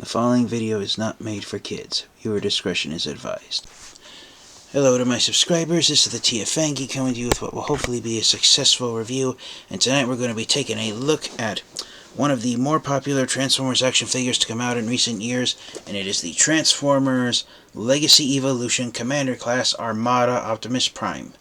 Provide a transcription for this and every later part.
The following video is not made for kids. Viewer discretion is advised. Hello to my subscribers, this is the TFangy coming to you with what will hopefully be a successful review, and tonight we're going to be taking a look at one of the more popular Transformers action figures to come out in recent years, and it is the Transformers Legacy Evolution Commander Class Armada Optimus Prime.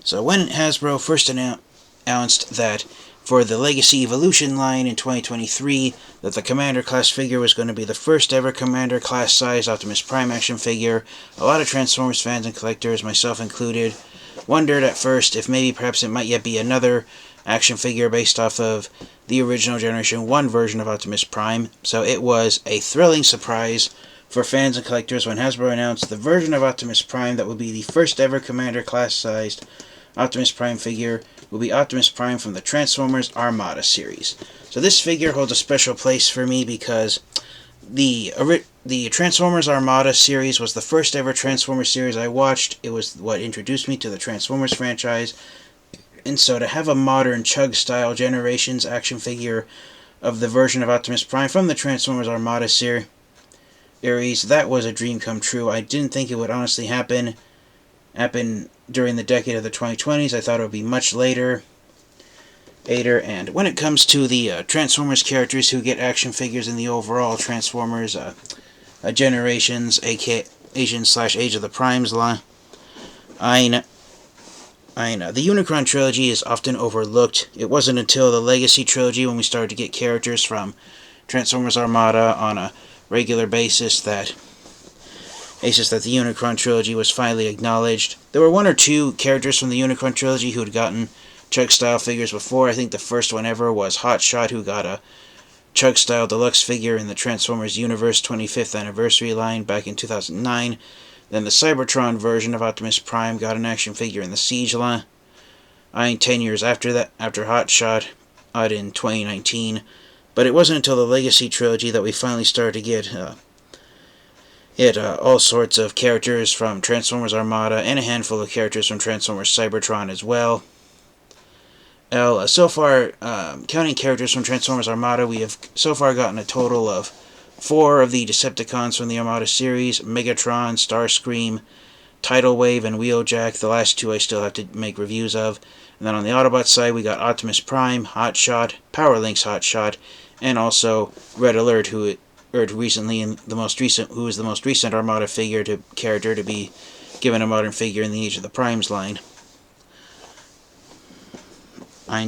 So when Hasbro first announced that for the Legacy Evolution line in 2023, that the Commander Class figure was going to be the first ever Commander Class size Optimus Prime action figure, a lot of Transformers fans and collectors, myself included, wondered at first if maybe perhaps it might yet be another action figure based off of the original Generation 1 version of Optimus Prime. So it was a thrilling surprise for fans and collectors when Hasbro announced the version of Optimus Prime that would be the first ever Commander Class sized Optimus Prime figure will be Optimus Prime from the Transformers Armada series. So this figure holds a special place for me because the Transformers Armada series was the first ever Transformers series I watched. It was what introduced me to the Transformers franchise. And so to have a modern Chug-style Generations action figure of the version of Optimus Prime from the Transformers Armada series, that was a dream come true. I didn't think it would honestly happen during the decade of the 2020s. I thought it would be much later. And when it comes to the Transformers characters who get action figures in the overall Transformers Generations, aka Age of the Primes line, I know the Unicron trilogy is often overlooked. It wasn't until the Legacy trilogy when we started to get characters from Transformers Armada on a regular basis that the Unicron trilogy was finally acknowledged. There were one or two characters from the Unicron trilogy who had gotten Chug-style figures before. I think the first one ever was Hotshot, who got a Chug-style deluxe figure in the Transformers Universe 25th Anniversary line back in 2009. Then the Cybertron version of Optimus Prime got an action figure in the Siege line 10 years after that, after Hotshot, out in 2019. But it wasn't until the Legacy trilogy that we finally started to get all sorts of characters from Transformers Armada and a handful of characters from Transformers Cybertron as well. So far, counting characters from Transformers Armada, we have so far gotten a total of 4 of the Decepticons from the Armada series: Megatron, Starscream, Tidal Wave, and Wheeljack. The last 2 I still have to make reviews of. And then on the Autobots side, we got Optimus Prime, Hotshot, Power Link's Hotshot, and also Red Alert, who was the most recent Armada character to be given a modern figure in the Age of the Primes line.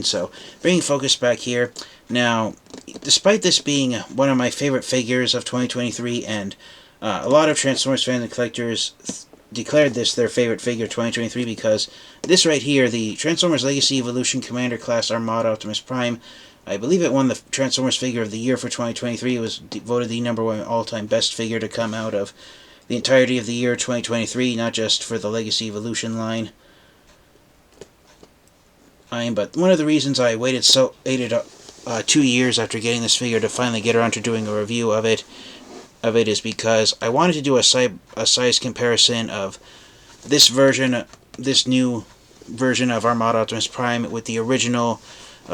So, bringing focus back here, now, despite this being one of my favorite figures of 2023, and a lot of Transformers fans and collectors declared this their favorite figure of 2023 because this right here, the Transformers Legacy Evolution Commander Class Armada Optimus Prime, I believe it won the Transformers Figure of the Year for 2023. It was voted the #1 all-time best figure to come out of the entirety of the year 2023, not just for the Legacy Evolution line. But one of the reasons I waited 2 years after getting this figure to finally get around to doing a review of it is because I wanted to do a size comparison of this new version of Armada Optimus Prime with the original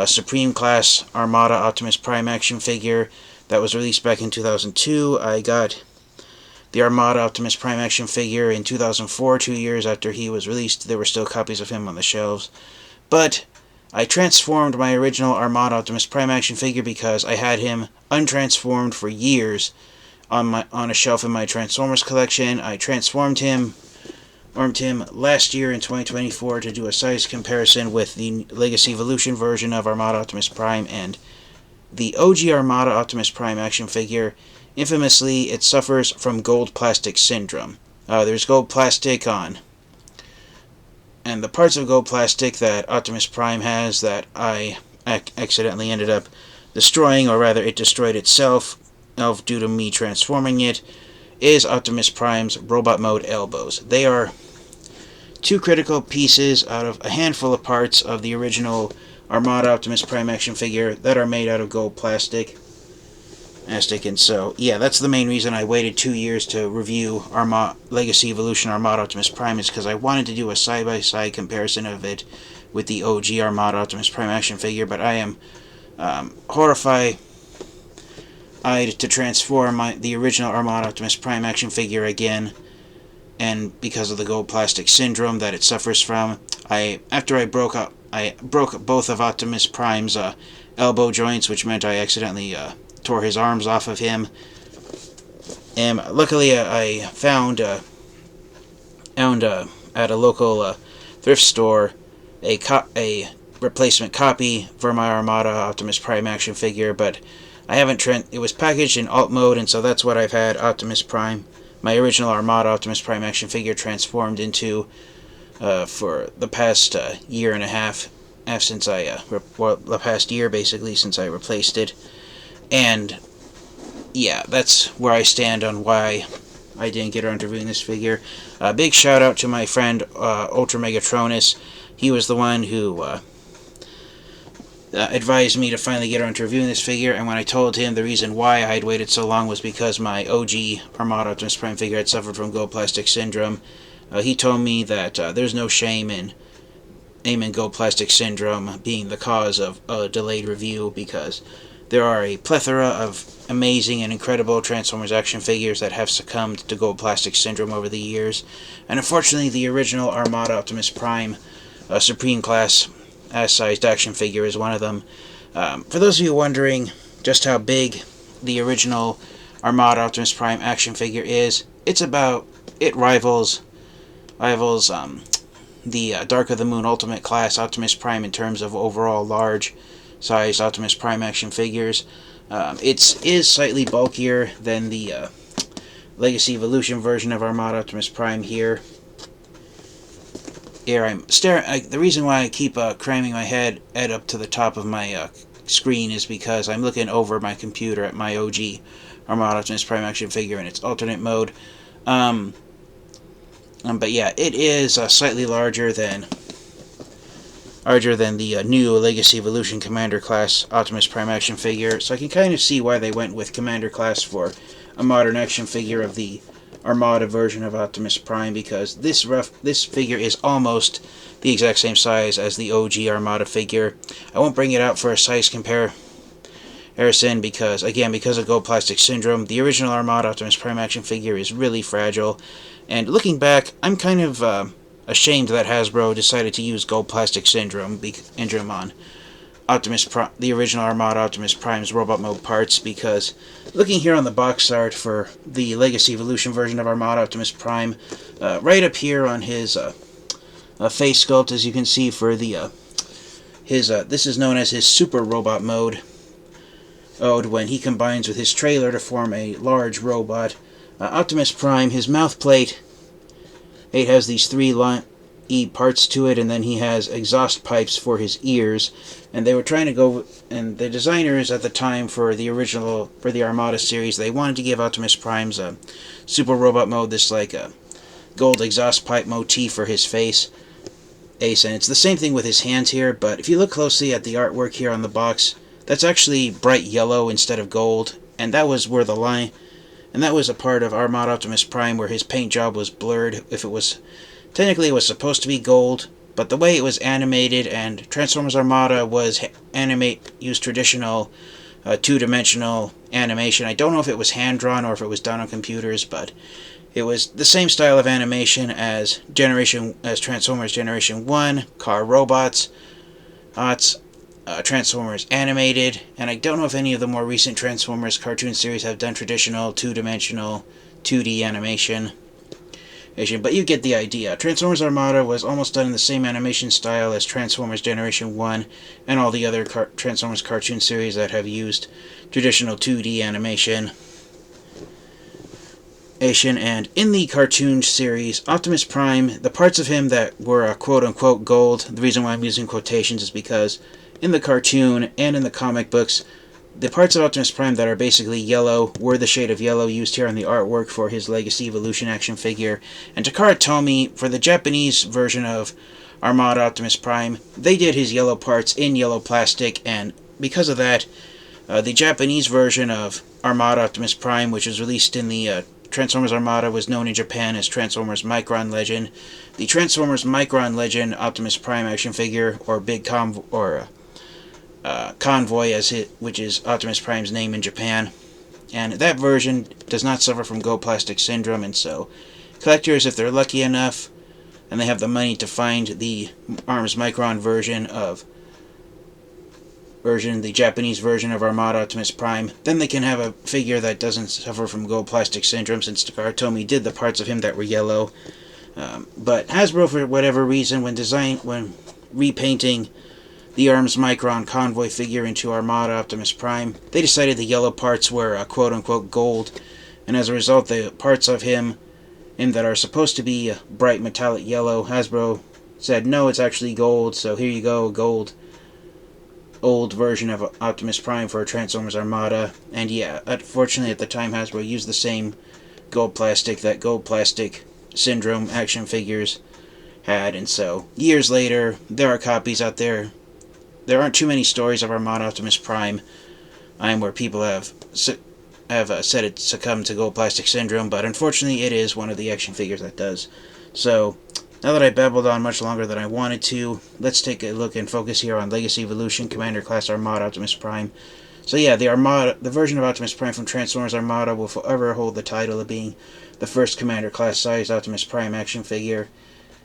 Supreme Class Armada Optimus Prime action figure that was released back in 2002. I got the Armada Optimus Prime action figure in 2004, 2 years after he was released. There were still copies of him on the shelves. But I transformed my original Armada Optimus Prime action figure because I had him untransformed for years on a shelf in my Transformers collection. I transformed him last year in 2024 to do a size comparison with the Legacy Evolution version of Armada Optimus Prime and the OG Armada Optimus Prime action figure. Infamously, it suffers from gold plastic syndrome. There's gold plastic on, and the parts of gold plastic that Optimus Prime has that I accidentally ended up destroying, or rather it destroyed itself due to me transforming it, is Optimus Prime's robot mode elbows. They are 2 critical pieces out of a handful of parts of the original Armada Optimus Prime action figure that are made out of gold plastic. And so, yeah, that's the main reason I waited 2 years to review Legacy Evolution Armada Optimus Prime, is because I wanted to do a side-by-side comparison of it with the OG Armada Optimus Prime action figure, but I am horrified to transform the original Armada Optimus Prime action figure again, and because of the gold plastic syndrome that it suffers from, after I broke both of Optimus Prime's elbow joints, which meant I accidentally tore his arms off of him. And luckily, I found at a local thrift store a replacement copy for my Armada Optimus Prime action figure, but I haven't it was packaged in alt mode, and so that's what I've had Optimus Prime, my original Armada Optimus Prime action figure, transformed into for the past year and a half, since the past year basically since I replaced it. And yeah, that's where I stand on why I didn't get around to reviewing this figure. Big shout out to my friend Ultra Megatronus. He was the one who advised me to finally get around to reviewing this figure, and when I told him the reason why I had waited so long was because my OG Armada Optimus Prime figure had suffered from gold plastic syndrome, he told me that there's no shame in gold plastic syndrome being the cause of a delayed review, because there are a plethora of amazing and incredible Transformers action figures that have succumbed to gold plastic syndrome over the years, and unfortunately the original Armada Optimus Prime Supreme Class ass-sized action figure is one of them. For those of you wondering just how big the original Armada Optimus Prime action figure is, it rivals the Dark of the Moon Ultimate Class Optimus Prime in terms of overall large-sized Optimus Prime action figures. It is slightly bulkier than the Legacy Evolution version of Armada Optimus Prime here. Here I'm staring. The reason why I keep cramming my head up to the top of my screen is because I'm looking over my computer at my OG Armada Optimus Prime action figure in its alternate mode. But yeah, it is slightly larger than the new Legacy Evolution Commander Class Optimus Prime action figure, so I can kind of see why they went with Commander Class for a modern action figure of the Armada version of Optimus Prime, because this figure is almost the exact same size as the OG Armada figure. I won't bring it out for a size comparison because of gold plastic syndrome, the original Armada Optimus Prime action figure is really fragile, and looking back, I'm kind of ashamed that Hasbro decided to use gold plastic syndrome on the original Armada Optimus Prime's robot mode parts, because looking here on the box art for the Legacy Evolution version of Armada Optimus Prime, right up here on his face sculpt, as you can see, for the this is known as his super robot mode, when he combines with his trailer to form a large robot. Optimus Prime, his mouth plate, it has these three parts to it, and then he has exhaust pipes for his ears, and they were trying to go, and the designers at the time for the Armada series, they wanted to give Optimus Prime's super robot mode this like a gold exhaust pipe motif for his face, and it's the same thing with his hands here, but if you look closely at the artwork here on the box, that's actually bright yellow instead of gold, and that was where that was a part of Armada Optimus Prime where his paint job was blurred. Technically it was supposed to be gold, but the way it was animated, and Transformers Armada used traditional two-dimensional animation. I don't know if it was hand-drawn or if it was done on computers, but it was the same style of animation as Transformers Generation 1, Car Robots, Transformers Animated, and I don't know if any of the more recent Transformers cartoon series have done traditional two-dimensional 2D animation. But you get the idea. Transformers Armada was almost done in the same animation style as Transformers Generation 1 and all the other Transformers cartoon series that have used traditional 2D animation. And in the cartoon series, Optimus Prime, the parts of him that were quote-unquote gold, the reason why I'm using quotations is because in the cartoon and in the comic books, the parts of Optimus Prime that are basically yellow were the shade of yellow used here on the artwork for his Legacy Evolution action figure. And Takara Tomy, for the Japanese version of Armada Optimus Prime, they did his yellow parts in yellow plastic, and because of that, the Japanese version of Armada Optimus Prime, which was released in the Transformers Armada, was known in Japan as Transformers Micron Legend. The Transformers Micron Legend Optimus Prime action figure, or Convoy, which is Optimus Prime's name in Japan, and that version does not suffer from gold plastic syndrome, and so collectors, if they're lucky enough and they have the money to find the Arms Micron the Japanese version of Armada Optimus Prime, then they can have a figure that doesn't suffer from gold plastic syndrome, since Takara Tomy did the parts of him that were yellow. But Hasbro, for whatever reason, when repainting the Arms Micron convoy figure into Armada Optimus Prime, they decided the yellow parts were quote-unquote gold, and as a result, the parts of him that are supposed to be bright metallic yellow, Hasbro said, no, it's actually gold, so here you go, gold old version of Optimus Prime for Transformers Armada. And yeah, unfortunately at the time Hasbro used the same gold plastic that gold plastic Syndrome action figures had, and so years later there are copies out there. There aren't too many stories of Armada Optimus Prime where people have said it succumbed to gold plastic syndrome, but unfortunately it is one of the action figures that does. So now that I babbled on much longer than I wanted to, let's take a look and focus here on Legacy Evolution Commander Class Armada Optimus Prime. So yeah, the version of Optimus Prime from Transformers Armada will forever hold the title of being the first Commander Class sized Optimus Prime action figure.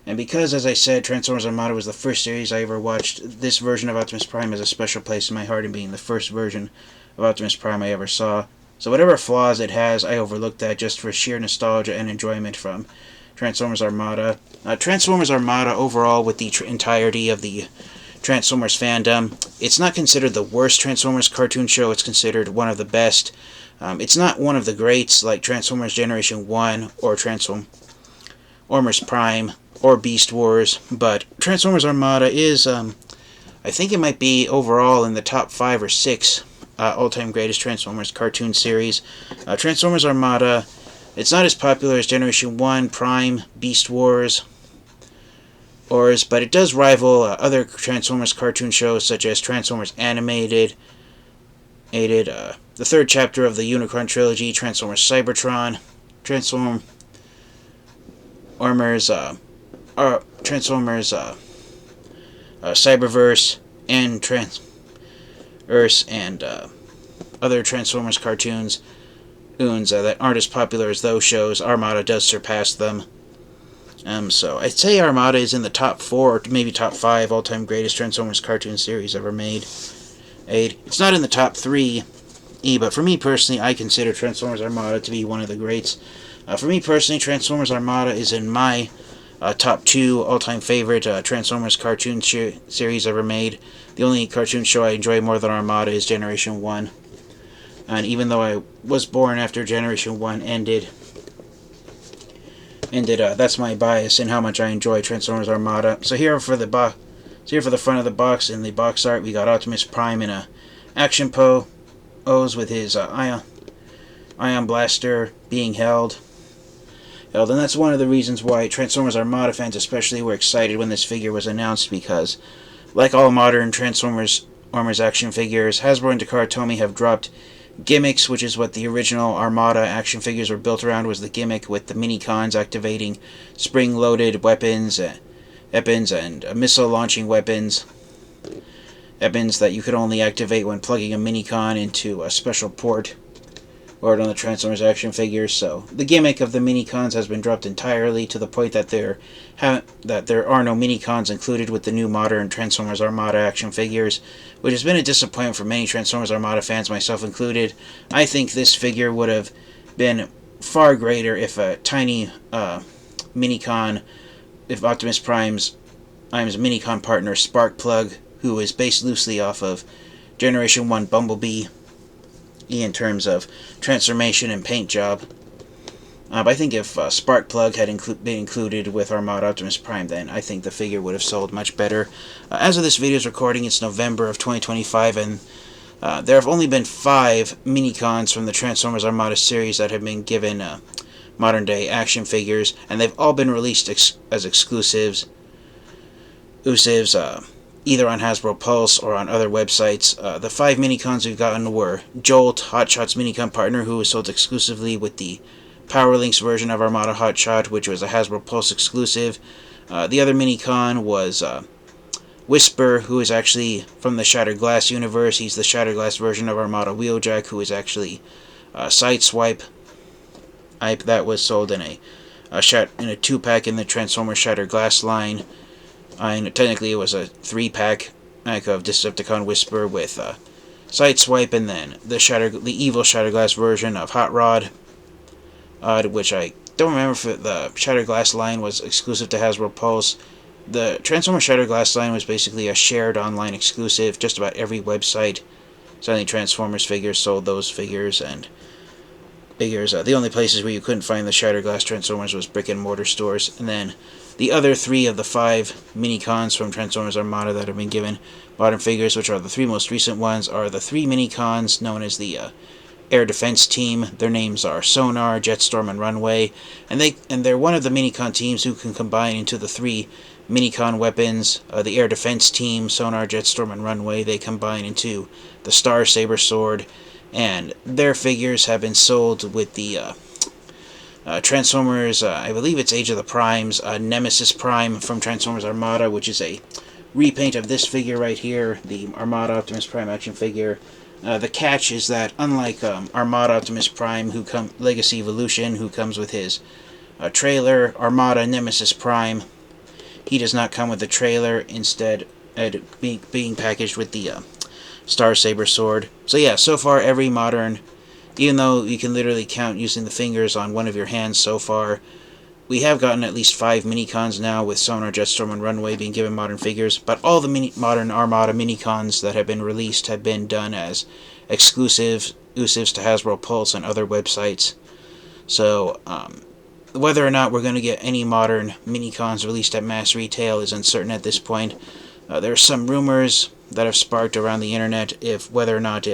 And because, as I said, Transformers Armada was the first series I ever watched, this version of Optimus Prime has a special place in my heart in being the first version of Optimus Prime I ever saw. So whatever flaws it has, I overlooked that just for sheer nostalgia and enjoyment from Transformers Armada. Transformers Armada overall, with the entirety of the Transformers fandom, it's not considered the worst Transformers cartoon show, it's considered one of the best. It's not one of the greats like Transformers Generation 1 or Transformers Prime or Beast Wars, but Transformers Armada is, I think it might be overall in the top 5 or 6 all-time greatest Transformers cartoon series. Transformers Armada, it's not as popular as Generation 1, Prime, Beast Wars, but it does rival other Transformers cartoon shows such as Transformers Animated, the third chapter of the Unicron trilogy, Transformers Cybertron, Transformers Cyberverse, and other Transformers cartoons that aren't as popular as those shows. Armada does surpass them. So I'd say Armada is in the top 4, maybe top 5 all-time greatest Transformers cartoon series ever made. It's not in the top 3, but for me personally, I consider Transformers Armada to be one of the greats. For me personally, Transformers Armada is in my top 2 all-time favorite Transformers cartoon series ever made. The only cartoon show I enjoy more than Armada is Generation 1. And even though I was born after Generation 1 ended, that's my bias in how much I enjoy Transformers Armada. So here for the front of the box, in the box art, we got Optimus Prime in a action pose with his ion blaster being held. And that's one of the reasons why Transformers Armada fans especially were excited when this figure was announced, because like all modern Transformers action figures, Hasbro and Takara Tomy have dropped gimmicks, which is what the original Armada action figures were built around, was the gimmick with the mini-cons activating spring-loaded weapons and missile-launching weapons that you could only activate when plugging a mini-con into a special port or on the Transformers action figures. So the gimmick of the mini-cons has been dropped entirely, to the point that there are no mini-cons included with the new modern Transformers Armada action figures, which has been a disappointment for many Transformers Armada fans, myself included. I think this figure would have been far greater if a tiny mini-con, if Optimus Prime's mini-con partner Sparkplug, who is based loosely off of Generation 1 Bumblebee in terms of transformation and paint job. But I think if Sparkplug had been included with Armada Optimus Prime, then I think the figure would have sold much better. As of this video's recording, it's November of 2025, and there have only been 5 mini-cons from the Transformers Armada series that have been given modern-day action figures, and they've all been released as exclusives, either on Hasbro Pulse or on other websites. The 5 mini-cons we've gotten were Jolt, Hotshot's mini-con partner, who was sold exclusively with the Power Links version of Armada Hotshot, which was a Hasbro Pulse exclusive. The other mini-con was Whisper, who is actually from the Shattered Glass universe. He's the Shattered Glass version of Armada Wheeljack, who is actually Sideswipe. That was sold in a 2-pack in the Transformers Shattered Glass line. And technically it was a 3-pack of Decepticon Whisper with Sideswipe, and then the evil Shattered Glass version of Hot Rod, which I don't remember if the Shattered Glass line was exclusive to Hasbro Pulse. The Transformers Shattered Glass line was basically a shared online exclusive. Just about every website selling Transformers figures sold those figures, and the only places where you couldn't find the Shattered Glass Transformers was brick and mortar stores. And then the other 3 of the 5 mini-cons from Transformers Armada that have been given modern figures, which are the 3 most recent ones, are the 3 mini-cons known as the Air Defense Team. Their names are Sonar, Jetstorm, and Runway, and they're one of the mini-con teams who can combine into the 3 mini-con weapons. The Air Defense Team, Sonar, Jetstorm, and Runway, they combine into the Star Saber Sword, and their figures have been sold with the Transformers, I believe it's Age of the Primes, Nemesis Prime from Transformers Armada, which is a repaint of this figure right here, the Armada Optimus Prime action figure. The catch is that, unlike Armada Optimus Prime, Legacy Evolution, who comes with his trailer, Armada Nemesis Prime, he does not come with the trailer, instead being packaged with the Star Saber Sword. So yeah, so far every modern, even though you can literally count using the fingers on one of your hands so far, we have gotten at least 5 mini-cons now, with Sonar, Jetstorm, and Runway being given modern figures, but all the modern Armada mini-cons that have been released have been done as exclusives to Hasbro Pulse and other websites. So, whether or not we're going to get any modern mini-cons released at mass retail is uncertain at this point. There are some rumors that have sparked around the internet whether or not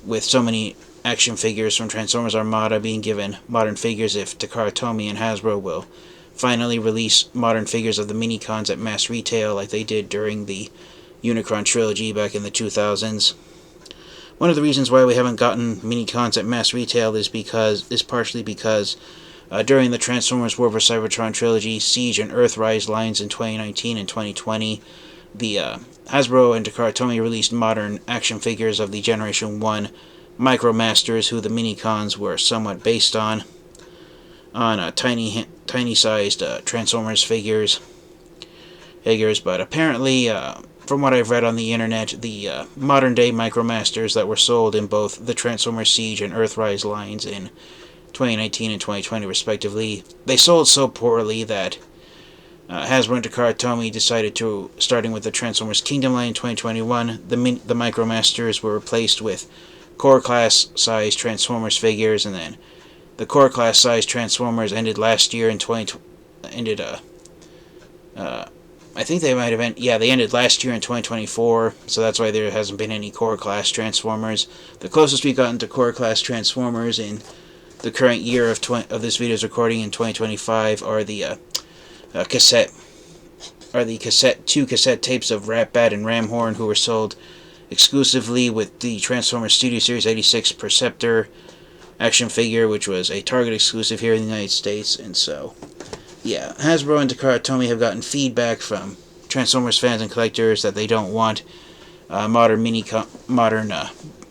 with so many action figures from Transformers Armada being given modern figures, if Takara Tomy and Hasbro will finally release modern figures of the mini-cons at mass retail like they did during the Unicron trilogy back in the 2000s. One of the reasons why we haven't gotten mini-cons at mass retail is partially because during the Transformers War for Cybertron trilogy, Siege and Earthrise lines in 2019 and 2020, the Hasbro and Takara Tomy released modern action figures of the Generation 1 Micromasters, who the mini-cons were somewhat based on tiny-sized Transformers figures. But apparently, from what I've read on the internet, the modern-day Micromasters that were sold in both the Transformers Siege and Earthrise lines in 2019 and 2020 respectively, they sold so poorly that Hasbro and Takara Tomy decided to, starting with the Transformers Kingdom line in 2021, the Micromasters were replaced with Core Class size Transformers figures, and then the Core Class size Transformers ended last year in I think they might have they ended last year in 2024, so that's why there hasn't been any Core Class Transformers. The closest we've gotten to Core Class Transformers in the current year of this video's recording in 2025 are the two cassette tapes of Ratbat and Ramhorn, who were sold exclusively with the Transformers Studio Series 86 Perceptor action figure, which was a Target exclusive here in the United States. And so, yeah, Hasbro and Takara Tomy have gotten feedback from Transformers fans and collectors that they don't want modern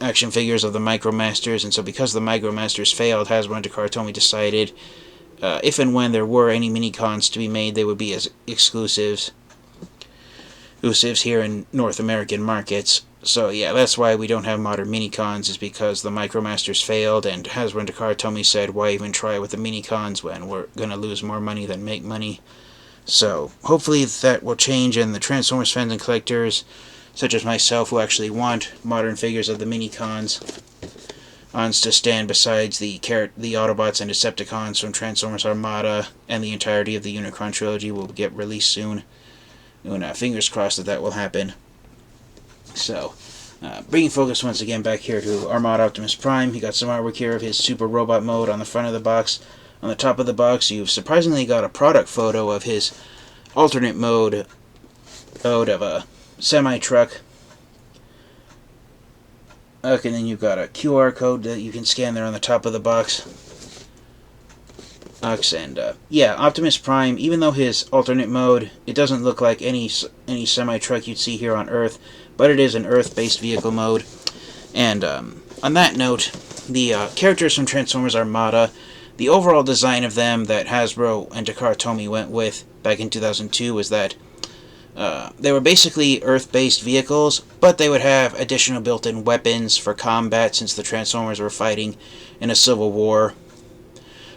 action figures of the Micromasters, and so because the Micromasters failed, Hasbro and Takara Tomy decided if and when there were any mini-cons to be made, they would be as exclusives here in North American markets. So yeah, that's why we don't have modern mini-cons, is because the Micromasters failed, and Hasbro and Takara Tomy said, why even try with the mini-cons when we're going to lose more money than make money? So hopefully that will change, and the Transformers fans and collectors, such as myself, who actually want modern figures of the mini-cons to stand besides the Autobots and Decepticons from Transformers Armada, and the entirety of the Unicron trilogy will get released soon. And fingers crossed that will happen. So, bringing focus once again back here to Armada Optimus Prime. You got some artwork here of his Super Robot mode on the front of the box. On the top of the box, you've surprisingly got a product photo of his alternate mode of a semi-truck. Okay, and then you've got a QR code that you can scan there on the top of the box. And yeah, Optimus Prime, even though his alternate mode, it doesn't look like any semi-truck you'd see here on Earth, but it is an Earth-based vehicle mode. And on that note, the characters from Transformers Armada, the overall design of them that Hasbro and Takara Tomy went with back in 2002 was that they were basically Earth-based vehicles, but they would have additional built-in weapons for combat since the Transformers were fighting in a civil war,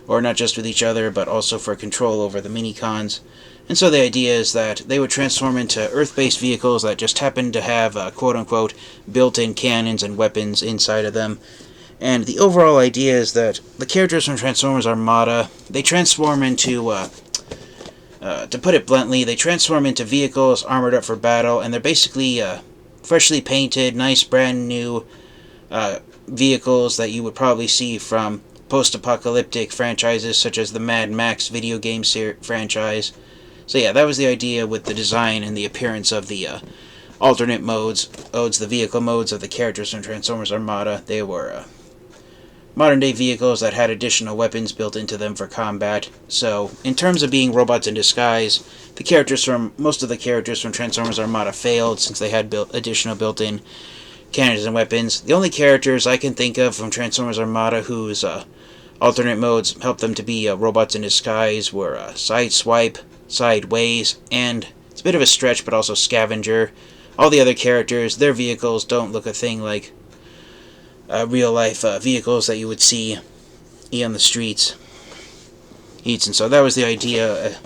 or not just with each other, but also for control over the Minicons. And so the idea is that they would transform into Earth-based vehicles that just happened to have quote-unquote built-in cannons and weapons inside of them. And the overall idea is that the characters from Transformers Armada, they transform into, to put it bluntly, they transform into vehicles armored up for battle, and they're basically freshly painted, nice brand new vehicles that you would probably see from post-apocalyptic franchises such as the Mad Max video game franchise. So yeah, that was the idea with the design and the appearance of the alternate modes, the vehicle modes of the characters from Transformers Armada. They were modern-day vehicles that had additional weapons built into them for combat. So, in terms of being robots in disguise, most of the characters from Transformers Armada failed since they had additional built-in cannons and weapons. The only characters I can think of from Transformers Armada whose alternate modes helped them to be robots in disguise were Sideswipe, Sideways, and it's a bit of a stretch, but also Scavenger. All the other characters, their vehicles don't look a thing like real-life vehicles that you would see on the streets. And so that was the idea.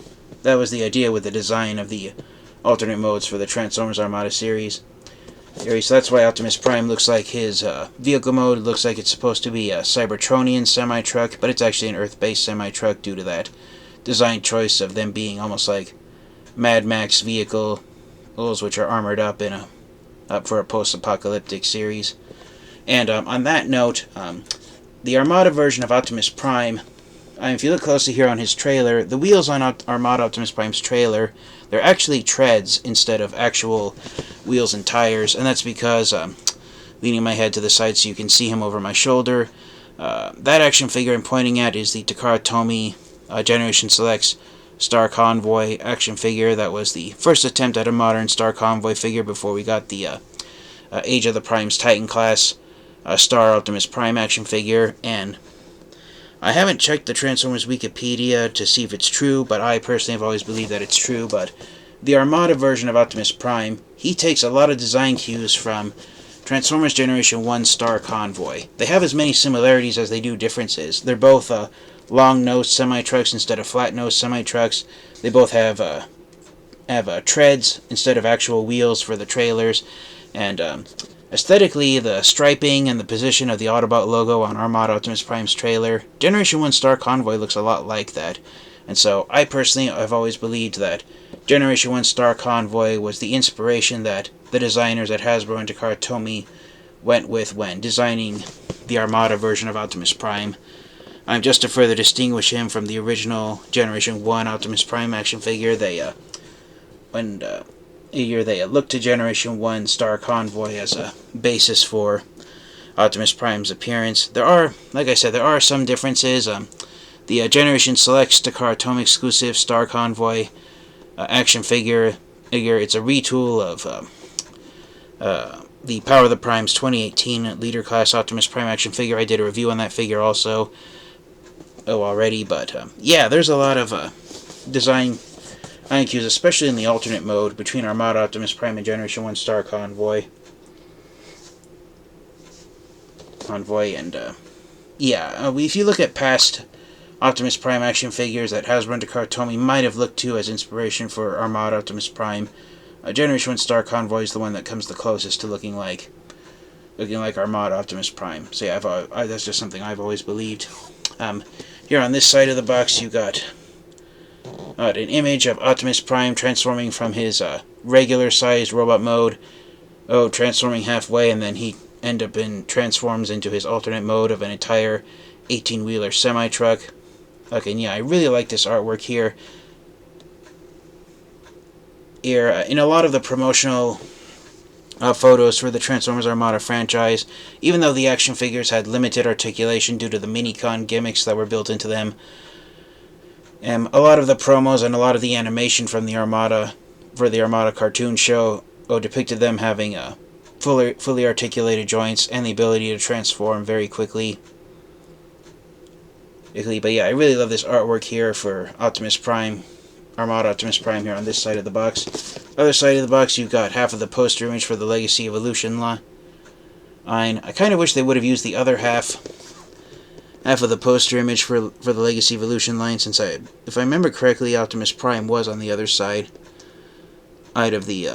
That was the idea with the design of the alternate modes for the Transformers Armada series. So that's why Optimus Prime looks like his vehicle mode. It looks like it's supposed to be a Cybertronian semi-truck, but it's actually an Earth-based semi-truck due to that design choice of them being almost like Mad Max vehicles, which are armored up for a post-apocalyptic series. And on that note, the Armada version of Optimus Prime, if you look closely here on his trailer, the wheels on Armada Optimus Prime's trailer, they're actually treads instead of actual wheels and tires, and that's because, leaning my head to the side so you can see him over my shoulder, that action figure I'm pointing at is the Takara Tomy Generation Selects Star Convoy action figure. That was the first attempt at a modern Star Convoy figure before we got the Age of the Primes Titan class Star Optimus Prime action figure. And I haven't checked the Transformers Wikipedia to see if it's true, but I personally have always believed that it's true. But the Armada version of Optimus Prime, he takes a lot of design cues from Transformers Generation 1 Star Convoy. They have as many similarities as they do differences. They're both long-nosed semi-trucks instead of flat-nosed semi-trucks. They both have treads instead of actual wheels for the trailers. And aesthetically, the striping and the position of the Autobot logo on Armada Optimus Prime's trailer, Generation 1 Star Convoy looks a lot like that. And so, I personally have always believed that Generation 1 Star Convoy was the inspiration that the designers at Hasbro and Takara Tomy went with when designing the Armada version of Optimus Prime. Just to further distinguish him from the original Generation 1 Optimus Prime action figure, they looked to Generation 1 Star Convoy as a basis for Optimus Prime's appearance. There are some differences. The Generation Selects Takara Tomy exclusive Star Convoy action figure, it's a retool of the Power of the Primes 2018 Leader Class Optimus Prime action figure. I did a review on that figure also already, but yeah, there's a lot of design cues, especially in the alternate mode between Armada Optimus Prime and Generation 1 Star Convoy. And if you look at past Optimus Prime action figures that Hasbro and Takara Tomy might have looked to as inspiration for Armada Optimus Prime, Generation 1 Star Convoy is the one that comes the closest to looking like Armada Optimus Prime. So yeah, that's just something I've always believed. Here on this side of the box, you got an image of Optimus Prime transforming from his regular-sized robot mode, transforming halfway, and then he transforms into his alternate mode of an entire 18-wheeler semi-truck. Okay, and yeah, I really like this artwork here. In a lot of the promotional photos for the Transformers Armada franchise, even though the action figures had limited articulation due to the Minicon gimmicks that were built into them, a lot of the promos and a lot of the animation from the Armada cartoon show depicted them having fully articulated joints and the ability to transform very quickly. But yeah, I really love this artwork here for Optimus Prime, Armada Optimus Prime here on this side of the box. Other side of the box, you've got half of the poster image for the Legacy Evolution line. I kind of wish they would have used the other half of the poster image for the Legacy Evolution line, since if I remember correctly, Optimus Prime was on the other side of the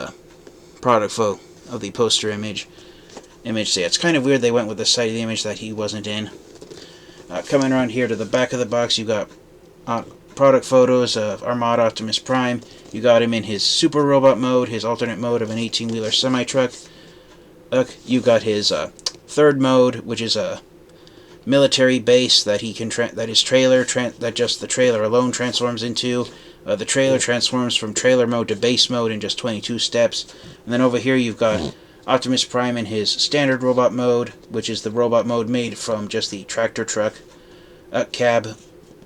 product photo of the poster image. So yeah, it's kind of weird they went with the side of the image that he wasn't in. Coming around here to the back of the box, you got product photos of Armada Optimus Prime. You got him in his super robot mode, his alternate mode of an 18-wheeler semi-truck. You got his third mode, which is a military base that he can that just the trailer alone transforms into. The trailer transforms from trailer mode to base mode in just 22 steps. And then over here you've got Optimus Prime in his standard robot mode, which is the robot mode made from just the tractor truck cab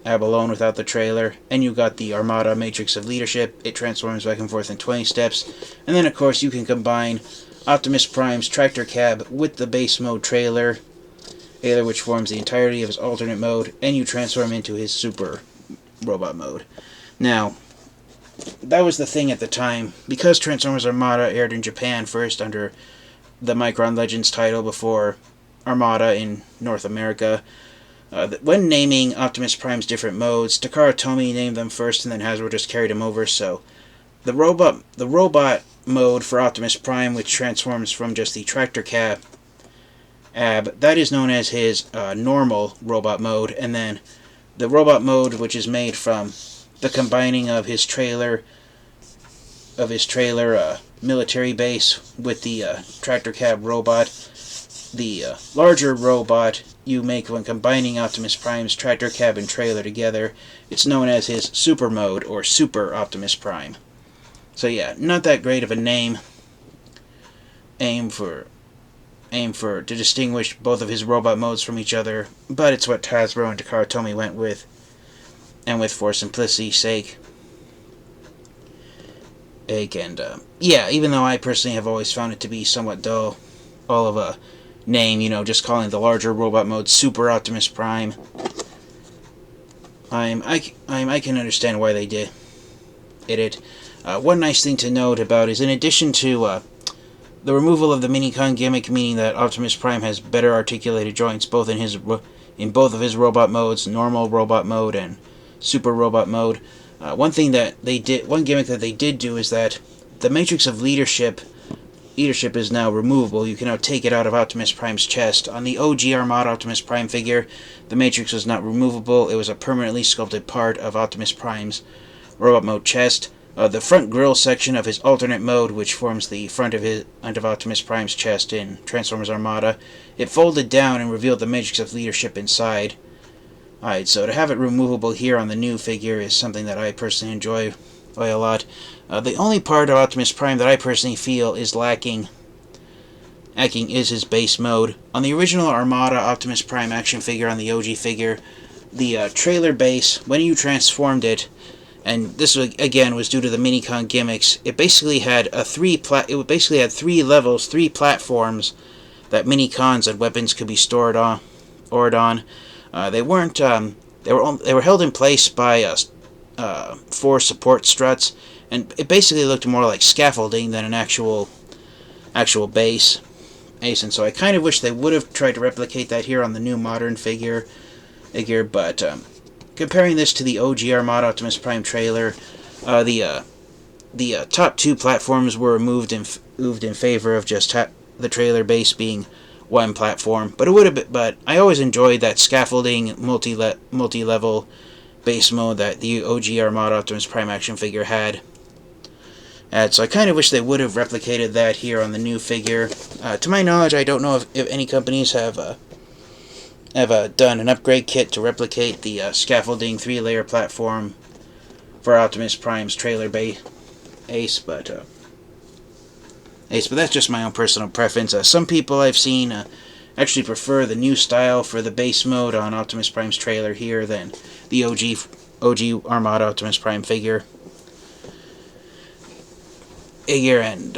alone without the trailer. And you got the Armada Matrix of Leadership. It transforms back and forth in 20 steps. And then of course you can combine Optimus Prime's tractor cab with the base mode trailer, which forms the entirety of his alternate mode, and you transform into his super robot mode. Now, that was the thing at the time. Because Transformers Armada aired in Japan first under the Micron Legends title before Armada in North America, when naming Optimus Prime's different modes, Takara Tomy named them first and then Hasbro just carried them over. So the robot mode for Optimus Prime, which transforms from just the tractor cab, that is known as his normal robot mode, and then the robot mode, which is made from the combining of his trailer military base with the tractor cab robot. The larger robot you make when combining Optimus Prime's tractor cab and trailer together. It's known as his super mode, or Super Optimus Prime. So yeah, not that great of a name. Aim for to distinguish both of his robot modes from each other, but it's what Hasbro and Takara Tomy went with, and for simplicity's sake. And yeah, even though I personally have always found it to be somewhat dull, all of a name, just calling the larger robot mode Super Optimus Prime, I can understand why they did it. One nice thing to note about is, in addition to the removal of the Minicon gimmick, meaning that Optimus Prime has better articulated joints both in both of his robot modes, normal robot mode and super robot mode. One gimmick that they did do is that the Matrix of Leadership is now removable. You can now take it out of Optimus Prime's chest. On the OG Armada Optimus Prime figure, the Matrix was not removable. It was a permanently sculpted part of Optimus Prime's robot mode chest. The front grille section of his alternate mode, which forms the front of Optimus Prime's chest in Transformers Armada, it folded down and revealed the Matrix of Leadership inside. Alright, so to have it removable here on the new figure is something that I personally enjoy a lot. The only part of Optimus Prime that I personally feel is lacking is his base mode. On the original Armada Optimus Prime action figure, on the OG figure, the trailer base, when you transformed it, and this again was due to the Minicon gimmicks, it basically had three levels, 3 platforms that Minicons and weapons could be stored on. They were held in place by 4 support struts, and it basically looked more like scaffolding than an actual base. And so I kind of wish they would have tried to replicate that here on the new modern figure, but comparing this to the OG Armada Optimus Prime trailer, the top 2 platforms were moved in favor of just the trailer base being one platform. But I always enjoyed that scaffolding multi-level base mode that the OG Armada Optimus Prime action figure had. So I kind of wish they would have replicated that here on the new figure. To my knowledge, I don't know if any companies have done an upgrade kit to replicate the scaffolding 3-layer platform for Optimus Prime's trailer base, but that's just my own personal preference. Some people I've seen actually prefer the new style for the base mode on Optimus Prime's trailer here than the OG Armada Optimus Prime figure. And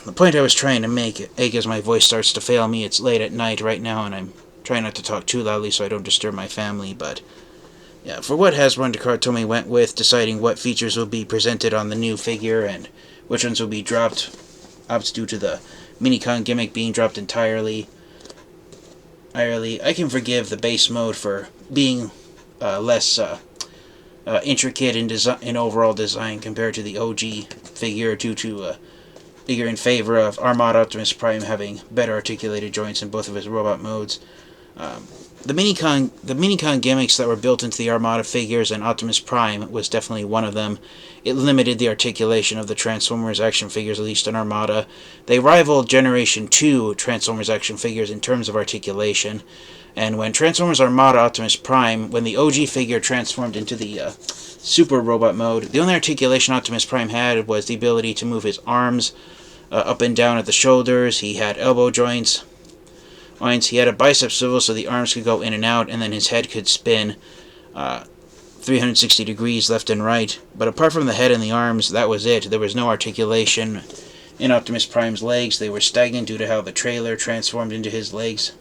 the point I was trying to make, as my voice starts to fail me, it's late at night right now, and I'm trying not to talk too loudly so I don't disturb my family, but yeah, for what Hasbro and Tomy went with, deciding what features will be presented on the new figure and which ones will be dropped, due to the Minicon gimmick being dropped entirely. I can forgive the base mode for being less intricate in overall design compared to the OG figure, due to figure in favor of Armada Optimus Prime having better articulated joints in both of his robot modes. The Minicon gimmicks that were built into the Armada figures and Optimus Prime was definitely one of them. It limited the articulation of the Transformers action figures, at least in Armada. They rivaled Generation 2 Transformers action figures in terms of articulation. And when Transformers Armada Optimus Prime, when the OG figure transformed into the Super Robot mode, the only articulation Optimus Prime had was the ability to move his arms up and down at the shoulders. He had elbow joints. He had a bicep swivel so the arms could go in and out, and then his head could spin 360 degrees left and right. But apart from the head and the arms, that was it. There was no articulation in Optimus Prime's legs. They were stagnant due to how the trailer transformed into his legs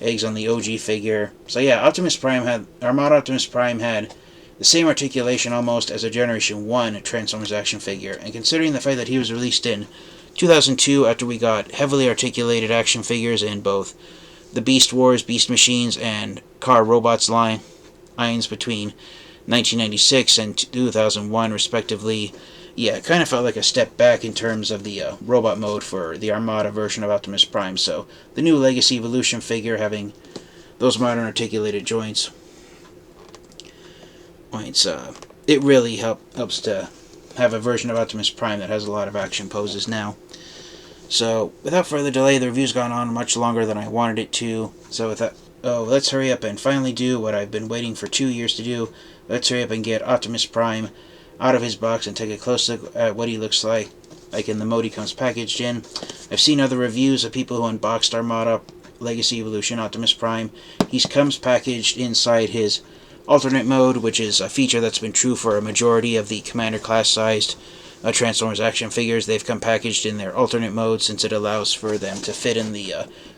on the OG figure. So yeah, Armada Optimus Prime had the same articulation almost as a Generation 1 Transformers action figure, and considering the fact that he was released in 2002 after we got heavily articulated action figures in both the Beast Wars, Beast Machines, and Car Robots lines between 1996 and 2001 respectively, yeah, it kind of felt like a step back in terms of the robot mode for the Armada version of Optimus Prime. So the new Legacy Evolution figure having those modern articulated joints, it really helps to have a version of Optimus Prime that has a lot of action poses now. So without further delay, the review's gone on much longer than I wanted it to. So let's hurry up and finally do what I've been waiting for 2 years to do. Let's hurry up and get Optimus Prime out of his box and take a close look at what he looks like in the mode he comes packaged in. I've seen other reviews of people who unboxed Armada Legacy Evolution Optimus Prime. He comes packaged inside his alternate mode, which is a feature that's been true for a majority of the Commander class sized Transformers action figures. They've come packaged in their alternate mode since it allows for them to fit in the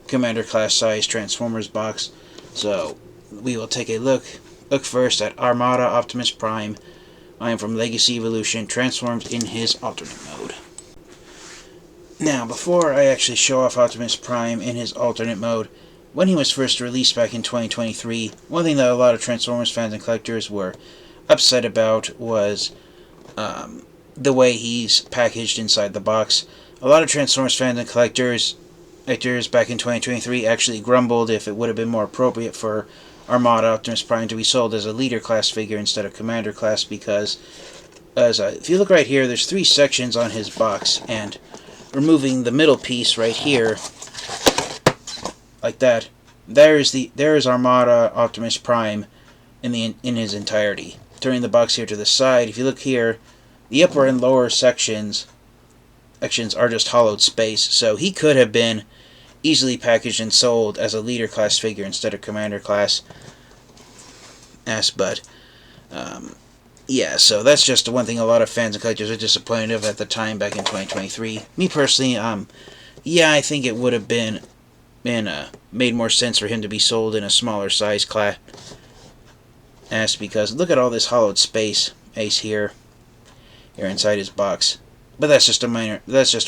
Commander class sized Transformers box. So we will take a look first at Armada Optimus Prime. I am from Legacy Evolution, transformed in his alternate mode. Now, before I actually show off Optimus Prime in his alternate mode, when he was first released back in 2023, one thing that a lot of Transformers fans and collectors were upset about was the way he's packaged inside the box. A lot of Transformers fans and collectors back in 2023 actually grumbled if it would have been more appropriate for Armada Optimus Prime to be sold as a leader class figure instead of Commander class, because if you look right here, there's 3 sections on his box, and removing the middle piece right here, like that, there is Armada Optimus Prime in his entirety. Turning the box here to the side, if you look here, the upper and lower sections are just hollowed space, so he could have been easily packaged and sold as a leader class figure instead of Commander class. But yeah, so that's just one thing a lot of fans and collectors are disappointed of at the time back in 2023. Me personally, yeah, I think it would have been made more sense for him to be sold in a smaller size class, because look at all this hollowed space here inside his box. But that's just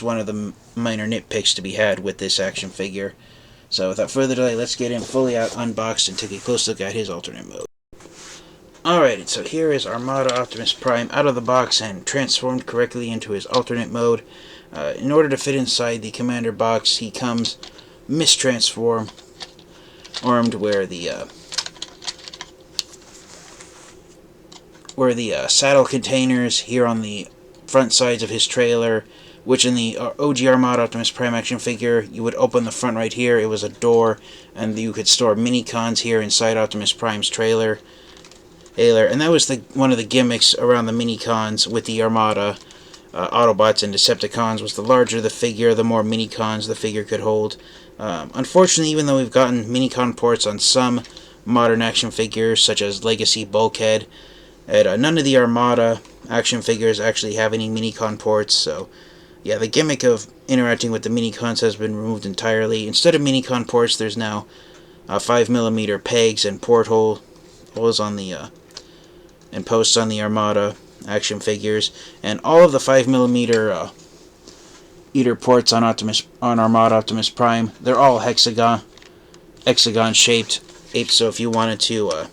one of the minor nitpicks to be had with this action figure. So without further delay, let's get him fully out, unboxed, and take a close look at his alternate mode. Alright, so here is Armada Optimus Prime out of the box and transformed correctly into his alternate mode. In order to fit inside the Commander box, he comes mistransformed, where the saddle containers here on the front sides of his trailer, which in the OG Armada Optimus Prime action figure, you would open the front right here, it was a door, and you could store Minicons here inside Optimus Prime's trailer. And that was one of the gimmicks around the Minicons with the Armada Autobots and Decepticons, was the larger the figure, the more Minicons the figure could hold. Unfortunately, even though we've gotten Minicon ports on some modern action figures, such as Legacy Bulkhead, none of the Armada action figures actually have any Minicon ports, so yeah, the gimmick of interacting with the minicons has been removed entirely. Instead of minicon ports, there's now 5mm pegs and portholes on the and posts on the Armada action figures, and all of the 5mm eater ports on Armada Optimus Prime, they're all hexagon shaped. So if you wanted to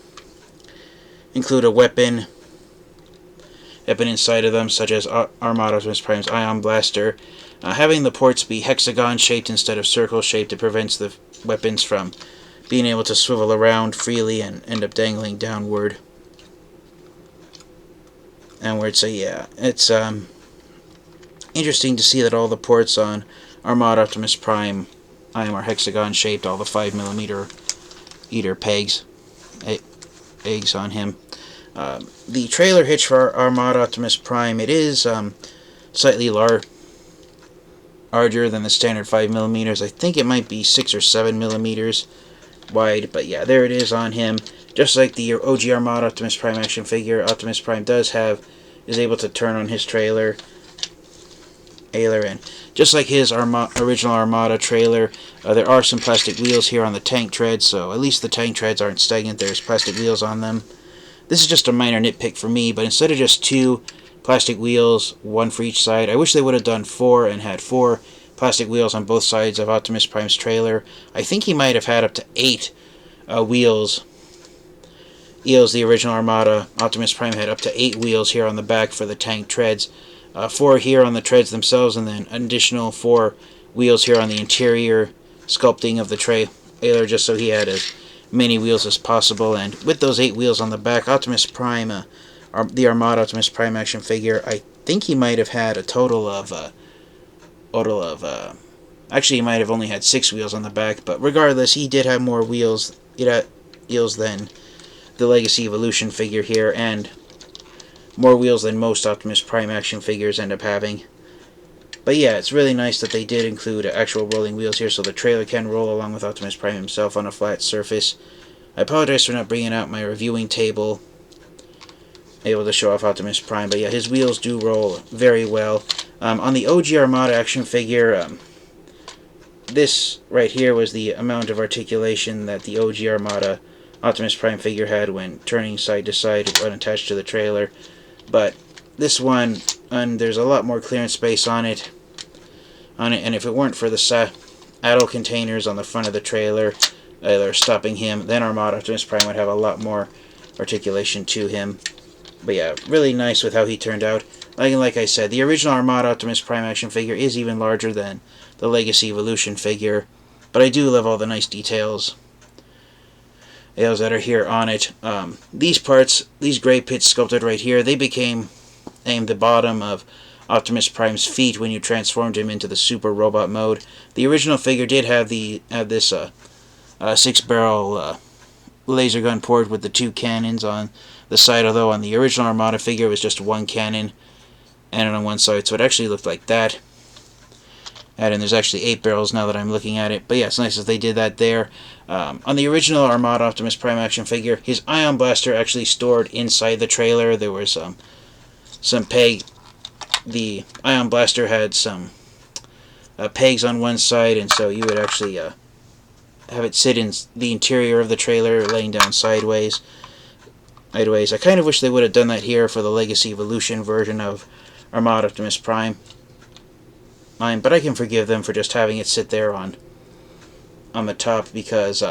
include a weapon inside of them, such as Armada Optimus Prime's Ion Blaster, having the ports be hexagon shaped instead of circle shaped, it prevents the weapons from being able to swivel around freely and end up dangling downward. So yeah, it's interesting to see that all the ports on Armada Optimus Prime are hexagon shaped, all the 5mm eater eggs on him. The trailer hitch for Armada Optimus Prime, it is slightly larger than the standard 5mm. I think it might be 6 or 7mm wide, but yeah, there it is on him. Just like the OG Armada Optimus Prime action figure, Optimus Prime is able to turn on his trailer, and just like his original Armada trailer, there are some plastic wheels here on the tank treads, so at least the tank treads aren't stagnant. There's plastic wheels on them. This is just a minor nitpick for me, but instead of just 2 plastic wheels, 1 for each side, I wish they would have done 4 and had 4 plastic wheels on both sides of Optimus Prime's trailer. I think he might have had up to 8 wheels. The original Armada Optimus Prime had up to 8 wheels here on the back for the tank treads. 4 here on the treads themselves, and then an additional 4 wheels here on the interior sculpting of the trailer, just so he had as many wheels as possible. And with those 8 wheels on the back, Optimus Prime, the Armada Optimus Prime action figure, I think he might have had a total of actually he might have only had 6 wheels on the back, but regardless, he did have more wheels than the Legacy Evolution figure here, and more wheels than most Optimus Prime action figures end up having. But yeah, it's really nice that they did include actual rolling wheels here, so the trailer can roll along with Optimus Prime himself on a flat surface. I apologize for not bringing out my reviewing table, able to show off Optimus Prime, but yeah, his wheels do roll very well. On the OG Armada action figure, this right here was the amount of articulation that the OG Armada Optimus Prime figure had when turning side to side when attached to the trailer. But this one, and there's a lot more clearance space on it, and if it weren't for the saddle containers on the front of the trailer that are stopping him, then Armada Optimus Prime would have a lot more articulation to him. But yeah, really nice with how he turned out. Like I said, the original Armada Optimus Prime action figure is even larger than the Legacy Evolution figure, but I do love all the nice details that are here on it. These parts, these gray pits sculpted right here, they became the bottom of Optimus Prime's feet when you transformed him into the Super Robot mode. The original figure did have this 6-barrel laser gun port with the 2 cannons on the side, although on the original Armada figure it was just 1 cannon and on one side, so it actually looked like that. And there's actually 8 barrels now that I'm looking at it. But yeah, it's nice that they did that there. On the original Armada Optimus Prime action figure, his Ion Blaster actually stored inside the trailer. There was some peg. The Ion Blaster had some pegs on one side, and so you would actually have it sit in the interior of the trailer, laying down sideways. I kind of wish they would have done that here for the Legacy Evolution version of Armada Optimus Prime. But I can forgive them for just having it sit there on the top, because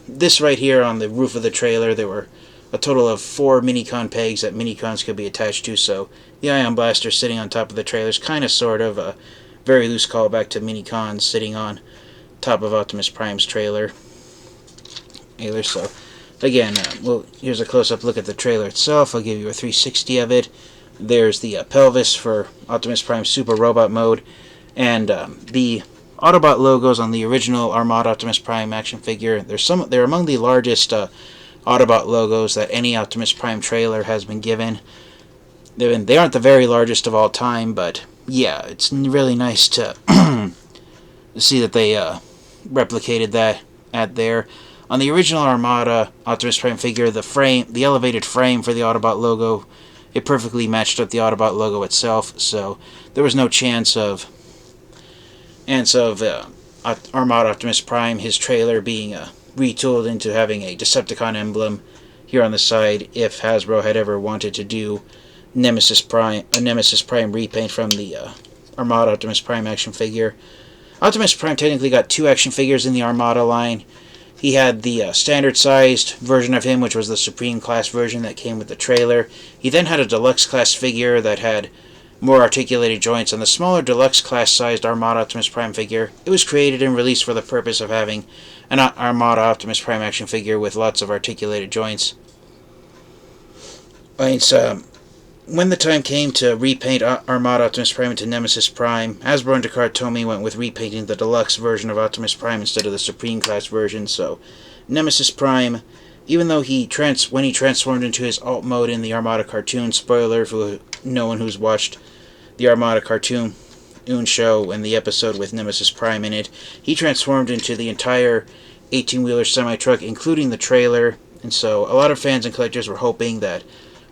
this right here on the roof of the trailer, there were a total of 4 minicon pegs that minicons could be attached to, so the Ion Blaster sitting on top of the trailer is kind of sort of a very loose callback to minicons sitting on top of Optimus Prime's trailer. So again, well, here's a close-up look at the trailer itself. I'll give you a 360 of it. There's the pelvis for Optimus Prime's Super Robot mode, and the Autobot logos on the original Armada Optimus Prime action figure. They're among the largest Autobot logos that any Optimus Prime trailer has been given. They aren't the very largest of all time, but yeah, it's really nice to see that they replicated that there. On the original Armada Optimus Prime figure, the elevated frame for the Autobot logo, it perfectly matched up the Autobot logo itself, so there was no chance of and so Armada Optimus Prime, his trailer being retooled into having a Decepticon emblem here on the side, if Hasbro had ever wanted to do a Nemesis Prime repaint from the Armada Optimus Prime action figure. Optimus Prime technically got 2 action figures in the Armada line. He had the standard-sized version of him, which was the Supreme Class version that came with the trailer. He then had a Deluxe Class figure that had more articulated joints. On the smaller Deluxe Class-sized Armada Optimus Prime figure, it was created and released for the purpose of having an Armada Optimus Prime action figure with lots of articulated joints. When the time came to repaint Armada Optimus Prime into Nemesis Prime, Hasbro and Tomy went with repainting the deluxe version of Optimus Prime instead of the Supreme Class version, so Nemesis Prime, even though when he transformed into his alt mode in the Armada cartoon, spoiler for no one who's watched the Armada cartoon show and the episode with Nemesis Prime in it, he transformed into the entire 18-wheeler semi-truck, including the trailer, and so a lot of fans and collectors were hoping that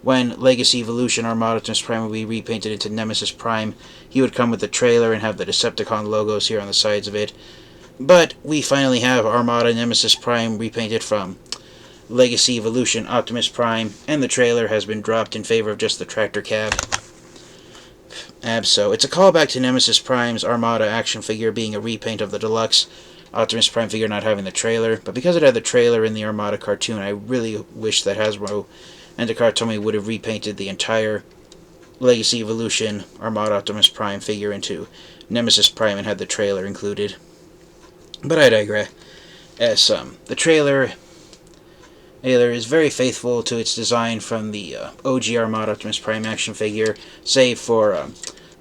when Legacy Evolution Armada Optimus Prime would be repainted into Nemesis Prime, he would come with the trailer and have the Decepticon logos here on the sides of it. But we finally have Armada Nemesis Prime repainted from Legacy Evolution Optimus Prime, and the trailer has been dropped in favor of just the tractor cab. So it's a callback to Nemesis Prime's Armada action figure being a repaint of the deluxe Optimus Prime figure not having the trailer, but because it had the trailer in the Armada cartoon, I really wish that Hasbro and Tomy would have repainted the entire Legacy Evolution Armada Optimus Prime figure into Nemesis Prime and had the trailer included. But I digress. The trailer is very faithful to its design from the OG Armada Optimus Prime action figure, save for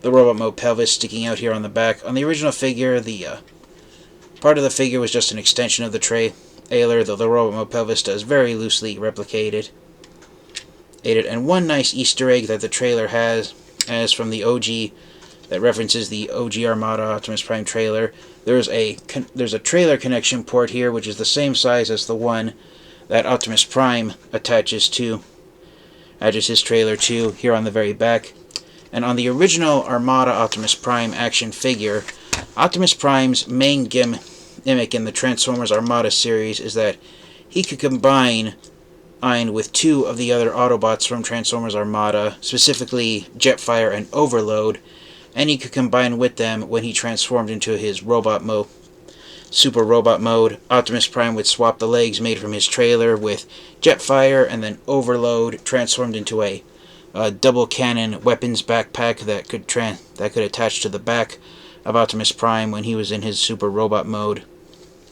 the robot mode pelvis sticking out here on the back. On the original figure, the part of the figure was just an extension of the trailer, though the robot mode pelvis does very loosely replicate it. And one nice Easter egg that the trailer has, as from the OG, that references the OG Armada Optimus Prime trailer. There's a trailer connection port here, which is the same size as the one that Optimus Prime attaches his trailer to, here on the very back. And on the original Armada Optimus Prime action figure, Optimus Prime's main gimmick in the Transformers Armada series is that he could combine with 2 of the other Autobots from Transformers Armada, specifically Jetfire and Overload, and he could combine with them when he transformed into his robot mode. Super Robot mode, Optimus Prime would swap the legs made from his trailer with Jetfire, and then Overload transformed into a double cannon weapons backpack that could attach to the back of Optimus Prime when he was in his Super Robot mode.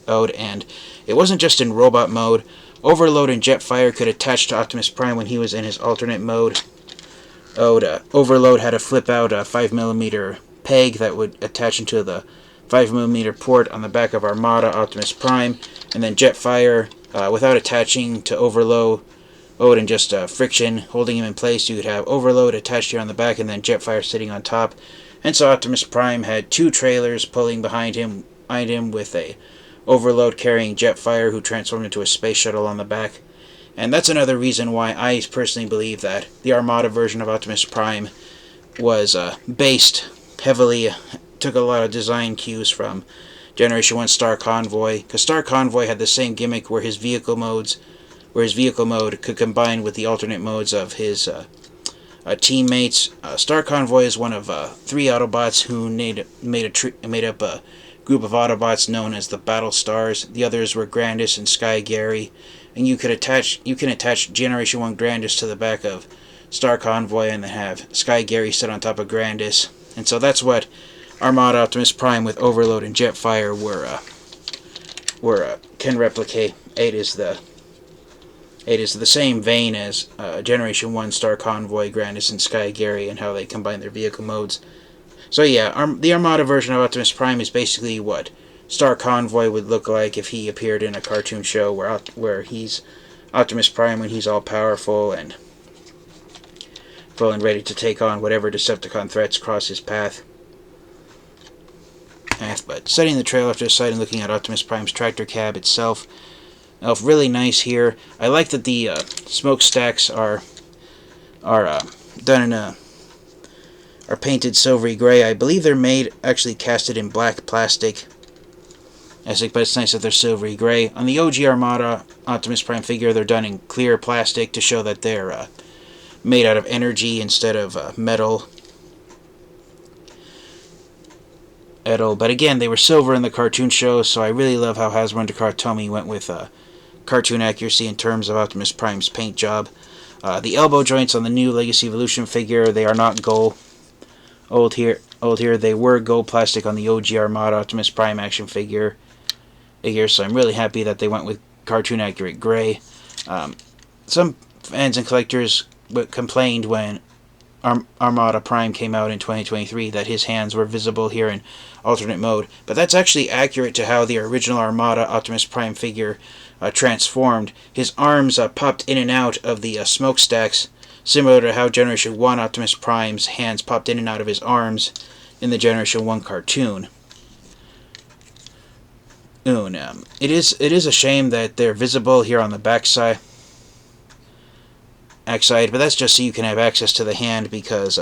And it wasn't just in robot mode. Overload and Jetfire could attach to Optimus Prime when he was in his alternate mode. Overload had a flip-out 5mm peg that would attach into the 5mm port on the back of Armada Optimus Prime, and then Jetfire, without attaching to Overload and just friction holding him in place, you could have Overload attached here on the back and then Jetfire sitting on top. And so Optimus Prime had 2 trailers pulling behind him with a Overload carrying Jetfire, who transformed into a space shuttle on the back. And that's another reason why I personally believe that the Armada version of Optimus Prime was based heavily, took a lot of design cues from Generation 1 Star Convoy, because Star Convoy had the same gimmick where his vehicle mode could combine with the alternate modes of his teammates. Star Convoy is one of 3 Autobots who made up a group of Autobots known as the Battle Stars. The others were Grandis and Sky Gary, and you can attach Generation 1 Grandis to the back of Star Convoy and then have Sky Gary sit on top of Grandis. And so that's what Armada Optimus Prime with Overload and Jetfire can replicate. It is the same vein as Generation 1 Star Convoy, Grandis, and Sky Gary, and how they combine their vehicle modes. So yeah, the Armada version of Optimus Prime is basically what Star Convoy would look like if he appeared in a cartoon show where he's Optimus Prime when he's all powerful and full and ready to take on whatever Decepticon threats cross his path. But setting the trailer off to the side and looking at Optimus Prime's tractor cab itself, really nice here. I like that the smokestacks are done in a are painted silvery gray. I believe they're made, actually casted in black plastic. But it's nice that they're silvery gray. On the OG Armada Optimus Prime figure, they're done in clear plastic to show that they're made out of energy instead of metal. But again, they were silver in the cartoon show, so I really love how Hasbro and Takara went with cartoon accuracy in terms of Optimus Prime's paint job. The elbow joints on the new Legacy Evolution figure, they are not gold. Old here, they were gold plastic on the OG Armada Optimus Prime action figure. So I'm really happy that they went with cartoon accurate gray. Some fans and collectors complained when Armada Prime came out in 2023 that his hands were visible here in alternate mode, but that's actually accurate to how the original Armada Optimus Prime figure transformed. His arms popped in and out of the smokestacks, similar to how Generation 1 Optimus Prime's hands popped in and out of his arms in the Generation 1 cartoon. It is a shame that they're visible here on the backside, but that's just so you can have access to the hand, because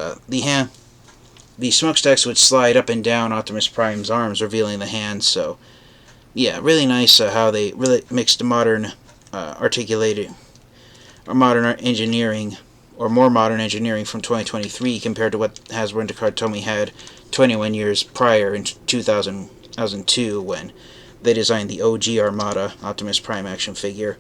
the smokestacks would slide up and down Optimus Prime's arms, revealing the hand. So yeah, really nice how they really mixed modern articulated or modern engineering, or more modern engineering from 2023 compared to what Hasbro and Takara had 21 years prior in 2002 when they designed the OG Armada Optimus Prime action figure.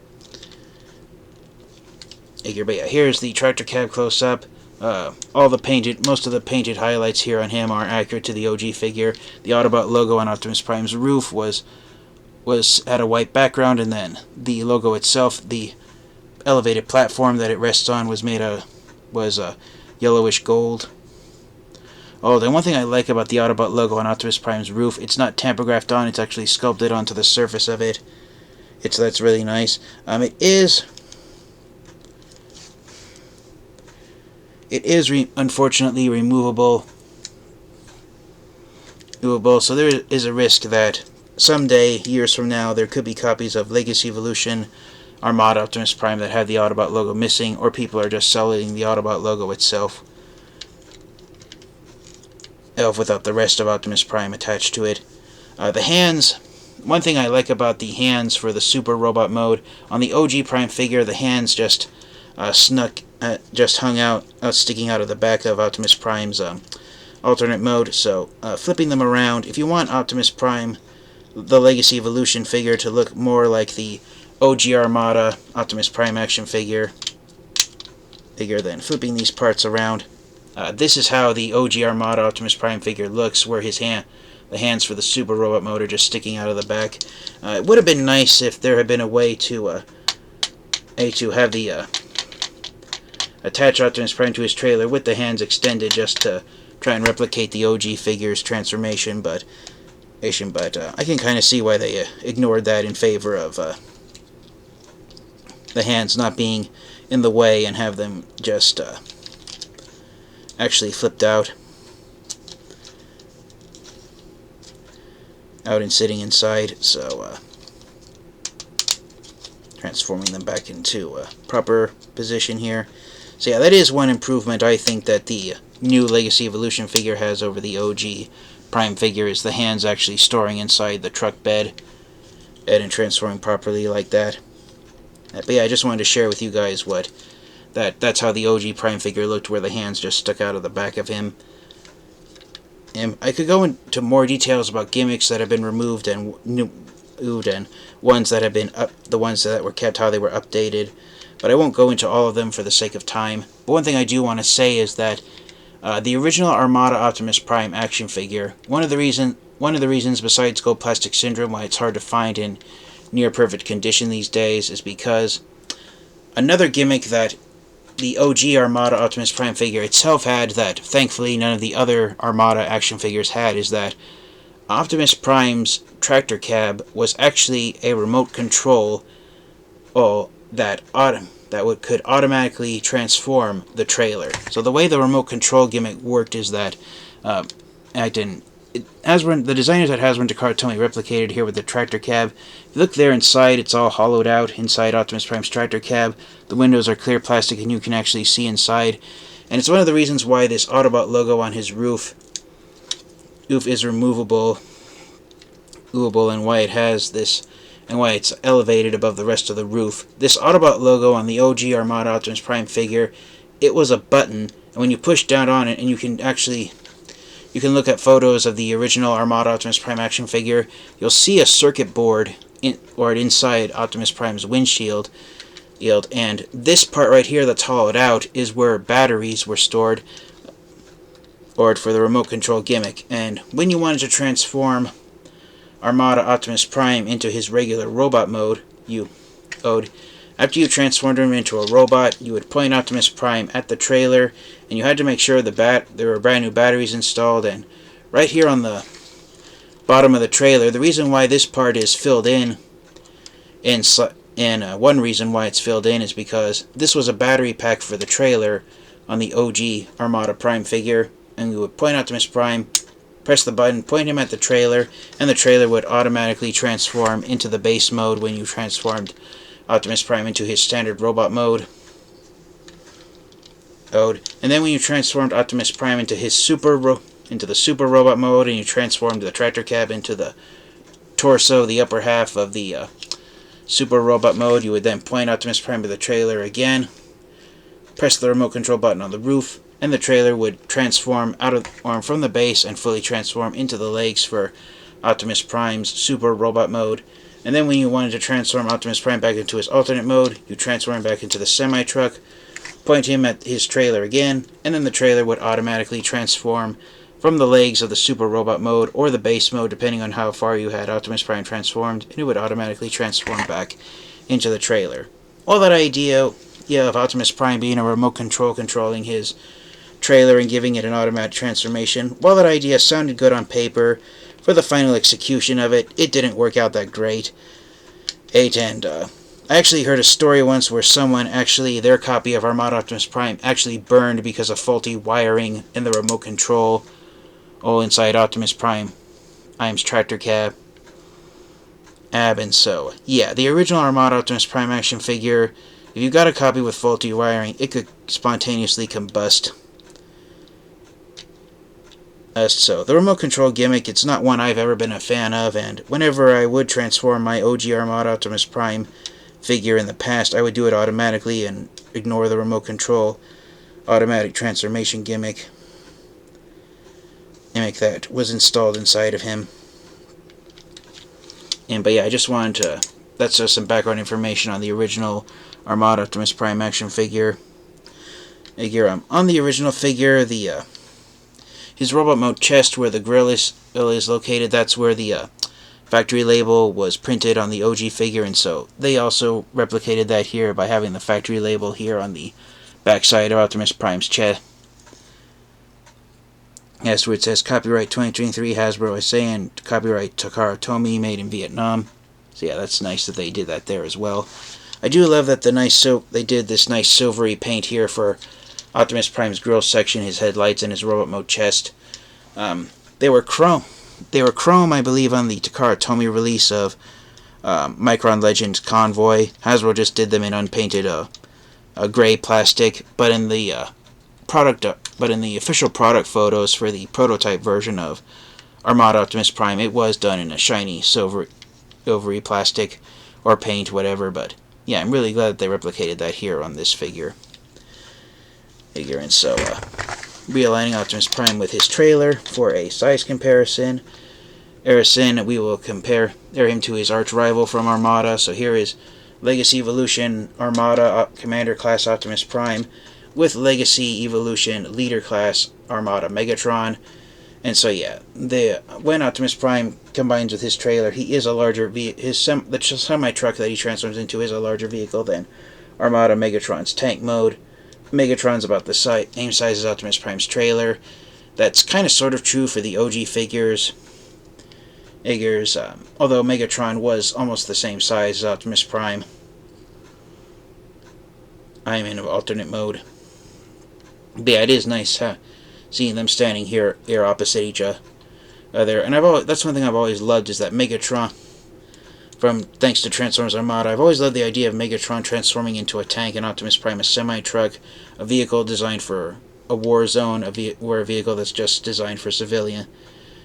But yeah, here's the tractor cab close up. Most of the painted highlights here on him are accurate to the OG figure. The Autobot logo on Optimus Prime's roof had a white background, and then the logo itself, the elevated platform that it rests on, was yellowish gold. Oh, the one thing I like about the Autobot logo on Optimus Prime's roof, it's not tamper-graphed on, it's actually sculpted onto the surface of it. That's really nice. It is unfortunately removable, so there is a risk that someday, years from now, there could be copies of Legacy Evolution Armada Optimus Prime that have the Autobot logo missing, or people are just selling the Autobot logo itself without the rest of Optimus Prime attached to it. The hands, one thing I like about the hands for the Super Robot mode, on the OG Prime figure, the hands just hung out, sticking out of the back of Optimus Prime's alternate mode. So flipping them around, if you want Optimus Prime, the Legacy Evolution figure, to look more like the OG Armada Optimus Prime action figure, then flipping these parts around, this is how the OG Armada Optimus Prime figure looks, where the hands for the Super Robot mode are just sticking out of the back. It would have been nice if there had been a way to have the attach Optimus Prime to his trailer with the hands extended, just to try and replicate the OG figure's transformation, but I can kind of see why they ignored that in favor of the hands not being in the way, and have them just actually flipped out and sitting inside, so transforming them back into a proper position here. So yeah, that is one improvement I think that the new Legacy Evolution figure has over the OG Prime figure, is the hands actually storing inside the truck bed and transforming properly like that. But yeah, I just wanted to share with you guys that's how the OG Prime figure looked, where the hands just stuck out of the back of him. And I could go into more details about gimmicks that have been removed and ones that have been the ones that were kept, how they were updated, but I won't go into all of them for the sake of time. But one thing I do want to say is that the original Armada Optimus Prime action figure, one of the reasons besides Gold Plastic Syndrome why it's hard to find in near perfect condition these days, is because another gimmick that the OG Armada Optimus Prime figure itself had, that thankfully none of the other Armada action figures had, is that Optimus Prime's tractor cab was actually a remote control that could automatically transform the trailer. So the way the remote control gimmick worked is that the designers at Hasbro and Takara replicated here with the tractor cab. If you look there inside, it's all hollowed out inside Optimus Prime's tractor cab. The windows are clear plastic and you can actually see inside. And it's one of the reasons why this Autobot logo on his roof is removable, and why it has this, and why it's elevated above the rest of the roof. This Autobot logo on the OG Armada Optimus Prime figure, it was a button, and when you push down on it, and you can look at photos of the original Armada Optimus Prime action figure, you'll see a circuit board inside Optimus Prime's windshield, and this part right here that's hollowed out is where batteries were stored for the remote control gimmick. And when you wanted to transform Armada Optimus Prime into his regular robot mode, after you transformed him into a robot, you would point Optimus Prime at the trailer, and you had to make sure there were brand new batteries installed. And right here on the bottom of the trailer, the reason why this part is filled in, one reason why it's filled in is because this was a battery pack for the trailer on the OG Armada Prime figure, and we would point Optimus Prime, press the button, point him at the trailer, and the trailer would automatically transform into the base mode when you transformed Optimus Prime into his standard robot mode. And then when you transformed Optimus Prime into the super robot mode, and you transformed the tractor cab into the torso, the upper half of the super robot mode, you would then point Optimus Prime to the trailer again, press the remote control button on the roof, and the trailer would transform from the base and fully transform into the legs for Optimus Prime's super robot mode. And then when you wanted to transform Optimus Prime back into his alternate mode, you transform him back into the semi-truck, point him at his trailer again, and then the trailer would automatically transform from the legs of the super robot mode or the base mode, depending on how far you had Optimus Prime transformed, and it would automatically transform back into the trailer. All that idea of Optimus Prime being a remote control controlling his trailer and giving it an automatic transformation, while that idea sounded good on paper, for the final execution of it, it didn't work out that great. And I actually heard a story once where their copy of Armada Optimus Prime actually burned because of faulty wiring in the remote control all inside Optimus Prime's tractor cab. And so, yeah, the original Armada Optimus Prime action figure, if you got a copy with faulty wiring, it could spontaneously combust. So, the remote control gimmick, it's not one I've ever been a fan of, and whenever I would transform my OG Armada Optimus Prime figure in the past, I would do it automatically and ignore the remote control automatic transformation gimmick that was installed inside of him. But yeah, I just wanted to... That's just some background information on the original Armada Optimus Prime action figure. On the original figure, his robot mode chest, where the grill is located, that's where the factory label was printed on the OG figure, and so they also replicated that here by having the factory label here on the backside of Optimus Prime's chest. Yes, where it says copyright 2023 Hasbro SA and copyright Takara Tomy, made in Vietnam. So yeah, that's nice that they did that there as well. I do love that they did this nice silvery paint here for Optimus Prime's grill section, his headlights, and his robot mode chest. They were chrome, I believe, on the Takara Tomy release of Micron Legends Convoy. Hasbro just did them in unpainted gray plastic, but in the official product photos for the prototype version of Armada Optimus Prime, it was done in a shiny silvery plastic or paint, whatever. But yeah, I'm really glad that they replicated that here on this figure. And so, realigning Optimus Prime with his trailer for a size comparison. We will compare him to his arch rival from Armada. So here is Legacy Evolution Armada Commander Class Optimus Prime with Legacy Evolution Leader Class Armada Megatron. And so yeah, when Optimus Prime combines with his trailer, he is a larger the semi-truck that he transforms into is a larger vehicle than Armada Megatron's tank mode. Megatron's about the same size as Optimus Prime's trailer. That's kind of sort of true for the OG figures. Although Megatron was almost the same size as Optimus Prime. I'm in alternate mode. But yeah, it is nice seeing them standing here opposite each other. And that's one thing I've always loved, is that Megatron, thanks to Transformers Armada, I've always loved the idea of Megatron transforming into a tank and Optimus Prime a semi-truck, a vehicle designed for a war zone, or a vehicle that's just designed for civilian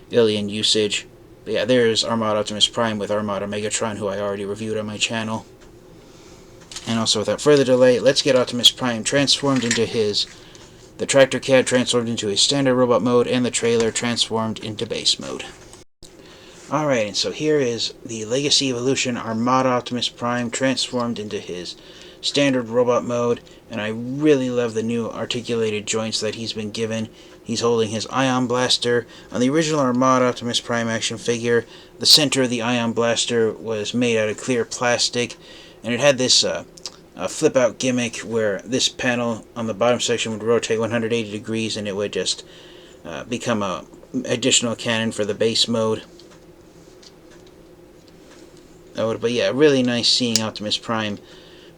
usage. But yeah, there's Armada Optimus Prime with Armada Megatron, who I already reviewed on my channel. And also, without further delay, let's get Optimus Prime transformed into the tractor cab transformed into his standard robot mode, and the trailer transformed into base mode. Alright, and so here is the Legacy Evolution Armada Optimus Prime transformed into his standard robot mode, and I really love the new articulated joints that he's been given. He's holding his Ion Blaster. On the original Armada Optimus Prime action figure, the center of the Ion Blaster was made out of clear plastic, and it had this flip-out gimmick where this panel on the bottom section would rotate 180 degrees, and it would just become a additional cannon for the base mode. But yeah, really nice seeing Optimus Prime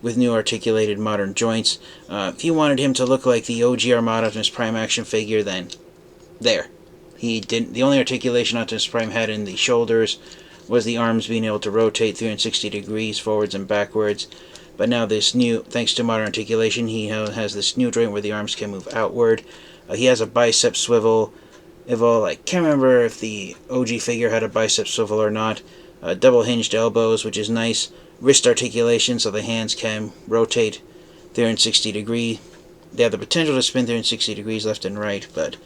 with new articulated modern joints. If you wanted him to look like the OG Armada Optimus Prime action figure, then there. He didn't. The only articulation Optimus Prime had in the shoulders was the arms being able to rotate 360 degrees forwards and backwards. But now this new, thanks to modern articulation, he has this new joint where the arms can move outward. He has a bicep swivel. I can't remember if the OG figure had a bicep swivel or not. Double hinged elbows, which is nice. Wrist articulation, so the hands can rotate 360 degrees. They have the potential to spin 360 degrees left and right, but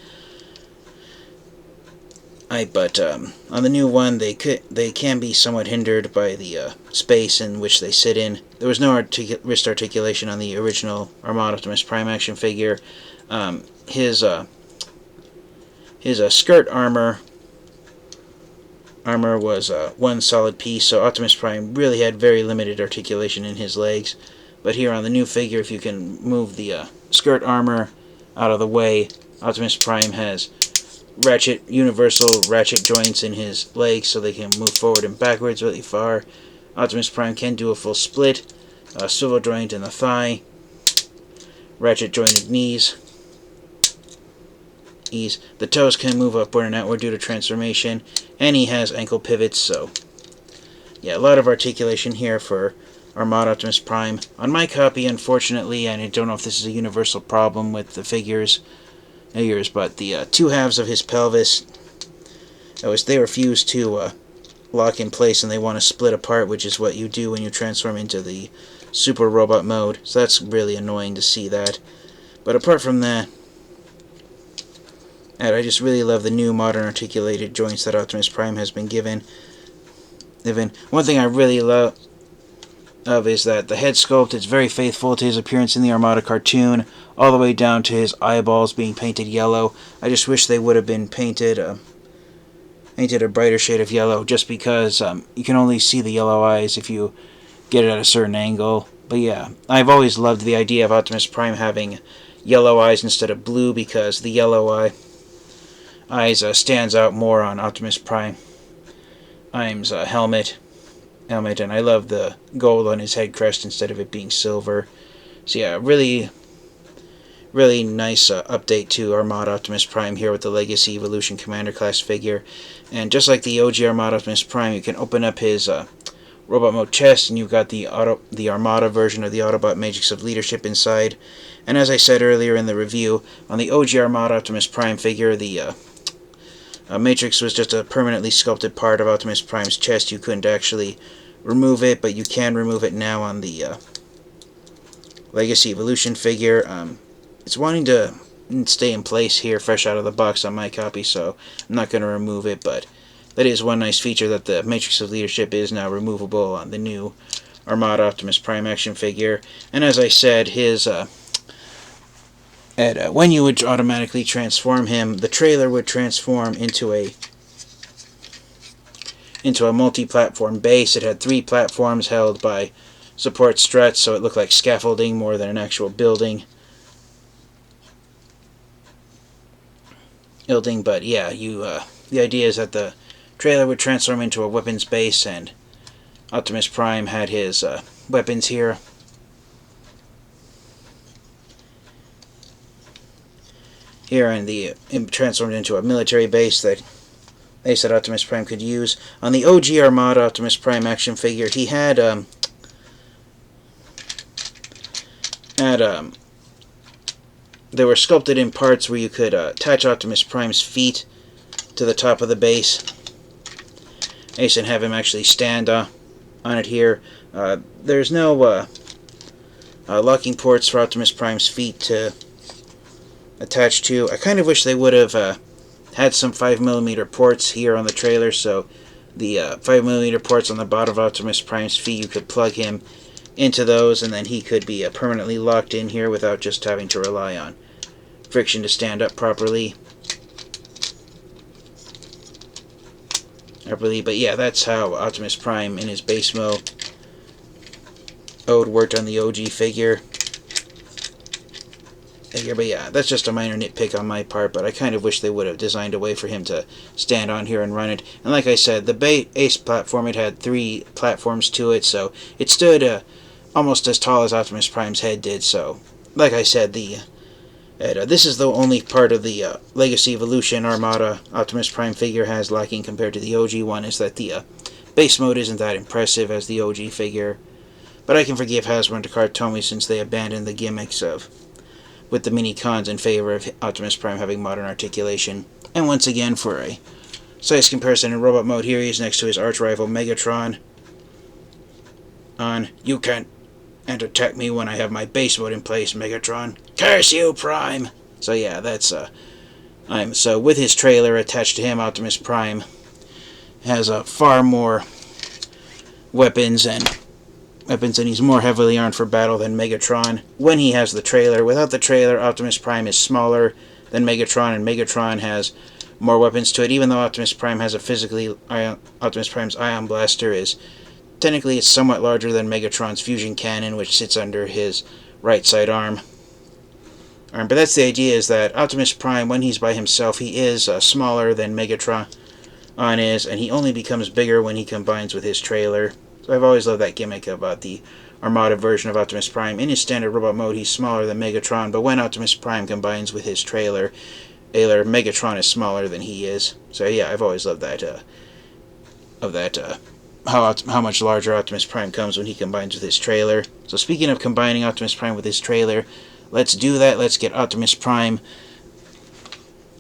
on the new one, they can be somewhat hindered by the space in which they sit in. There was no wrist articulation on the original Armada Optimus Prime action figure. His skirt armor was one solid piece, so Optimus Prime really had very limited articulation in his legs. But here on the new figure, if you can move the skirt armor out of the way, Optimus Prime has universal ratchet joints in his legs, so they can move forward and backwards really far. Optimus Prime can do a full split, swivel joint in the thigh, ratchet jointed knees. The toes can move upward and outward due to transformation, and he has ankle pivots, so yeah, a lot of articulation here for Armada Optimus Prime. On my copy, unfortunately, and I don't know if this is a universal problem with the figures, but the two halves of his pelvis, they refuse to lock in place, and they want to split apart, which is what you do when you transform into the super robot mode, so that's really annoying to see that. But apart from that, and I just really love the new modern articulated joints that Optimus Prime has been given. One thing I really love is that the head sculpt is very faithful to his appearance in the Armada cartoon, all the way down to his eyeballs being painted yellow. I just wish they would have been painted a brighter shade of yellow, just because you can only see the yellow eyes if you get it at a certain angle. But yeah, I've always loved the idea of Optimus Prime having yellow eyes instead of blue, because the yellow eyes stands out more on Optimus Prime's helmet, and I love the gold on his head crest instead of it being silver. So yeah, really nice update to Armada Optimus Prime here with the Legacy Evolution Commander class figure. And just like the OG Armada Optimus Prime, you can open up his robot mode chest, and you've got the Armada version of the Autobot Matrix of Leadership inside. And as I said earlier in the review, on the OG Armada Optimus Prime figure, the Matrix was just a permanently sculpted part of Optimus Prime's chest. You couldn't actually remove it, but you can remove it now on the Legacy Evolution figure. It's wanting to stay in place here, fresh out of the box on my copy, so I'm not going to remove it, but that is one nice feature, that the Matrix of Leadership is now removable on the new Armada Optimus Prime action figure. And as I said, when you would automatically transform him, the trailer would transform into a multi-platform base. It had 3 platforms held by support struts, so it looked like scaffolding more than an actual building. But yeah, the idea is that the trailer would transform into a weapons base, and Optimus Prime had his weapons here. And transformed into a military base that they said Optimus Prime could use. On the OG Armada Optimus Prime action figure, he had they were sculpted in parts where you could attach Optimus Prime's feet to the top of the base. And have him actually stand on it here. There's no locking ports for Optimus Prime's feet to attach to. I kind of wish they would have had some 5mm ports here on the trailer, so the 5mm ports on the bottom of Optimus Prime's feet, you could plug him into those, and then he could be permanently locked in here without just having to rely on friction to stand up properly. But yeah, that's how Optimus Prime in his base mode worked on the OG figure. But yeah, that's just a minor nitpick on my part, but I kind of wish they would have designed a way for him to stand on here and run it. And like I said, the base platform, it had 3 platforms to it, so it stood almost as tall as Optimus Prime's head did. So, like I said, this is the only part of the Legacy Evolution Armada Optimus Prime figure has lacking compared to the OG one, is that the base mode isn't that impressive as the OG figure. But I can forgive Hasbro and Takara Tomy since they abandoned the gimmicks with the mini-cons in favor of Optimus Prime having modern articulation. And once again, for a size comparison in robot mode, here he is next to his arch-rival Megatron. You can't attack me when I have my base mode in place, Megatron. Curse you, Prime! So yeah, that's so with his trailer attached to him, Optimus Prime has far more weapons and he's more heavily armed for battle than Megatron when he has the trailer. Without the trailer, Optimus Prime is smaller than Megatron, and Megatron has more weapons to it. Even though Optimus Prime has Optimus Prime's Ion Blaster is technically it's somewhat larger than Megatron's fusion cannon, which sits under his right side arm. But that's the idea, is that Optimus Prime, when he's by himself, he is smaller than Megatron is, and he only becomes bigger when he combines with his trailer. So I've always loved that gimmick about the Armada version of Optimus Prime. In his standard robot mode, he's smaller than Megatron, but when Optimus Prime combines with his trailer, Megatron is smaller than he is. So yeah, I've always loved that, how much larger Optimus Prime comes when he combines with his trailer. So speaking of combining Optimus Prime with his trailer, let's do that. Let's get Optimus Prime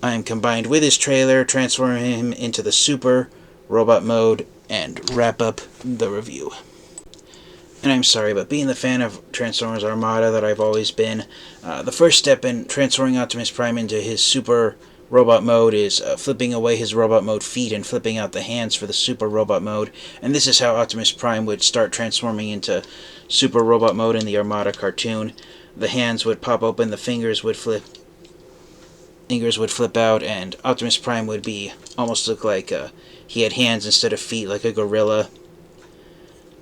combined with his trailer, transform him into the Super Robot mode, and wrap up the review. And I'm sorry, but being the fan of Transformers Armada that I've always been, the first step in transforming Optimus Prime into his Super Robot mode is flipping away his Robot mode feet and flipping out the hands for the Super Robot mode. And this is how Optimus Prime would start transforming into Super Robot mode in the Armada cartoon. The hands would pop open, the fingers would flip out, and Optimus Prime would almost look like he had hands instead of feet, like a gorilla.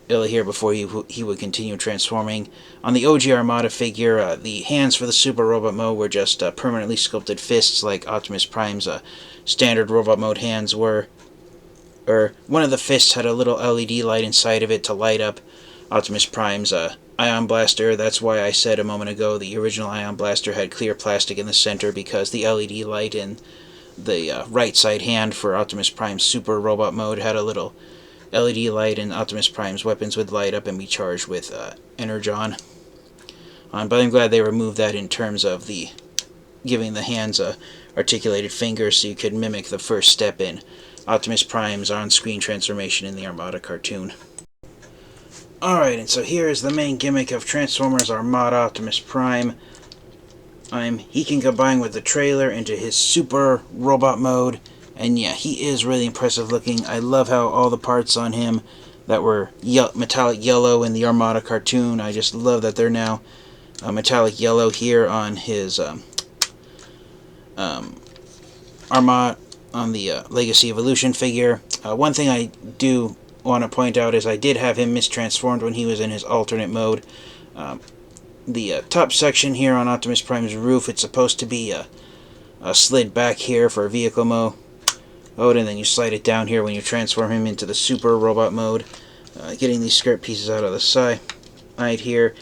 Here before he would continue transforming. On the OG Armada figure, the hands for the Super Robot mode were just permanently sculpted fists, like Optimus Prime's standard Robot mode hands were. One of the fists had a little LED light inside of it to light up Optimus Prime's Ion Blaster. That's why I said a moment ago the original Ion Blaster had clear plastic in the center, because the LED light in the right side hand for Optimus Prime's Super Robot mode had a little LED light, and Optimus Prime's weapons would light up and be charged with Energon. But I'm glad they removed that in terms of giving the hands articulated fingers, so you could mimic the first step in Optimus Prime's on-screen transformation in the Armada cartoon. Alright, and so here is the main gimmick of Transformers Armada Optimus Prime. He can combine with the trailer into his Super Robot mode, and yeah, he is really impressive looking. I love how all the parts on him that were metallic yellow in the Armada cartoon, I just love that they're now metallic yellow here on his Armada, on the Legacy Evolution figure. One thing I do want to point out is I did have him mistransformed when he was in his alternate mode. The top section here on Optimus Prime's roof, it's supposed to be slid back here for vehicle mode, and then you slide it down here when you transform him into the Super Robot mode. Getting these skirt pieces out of the side here.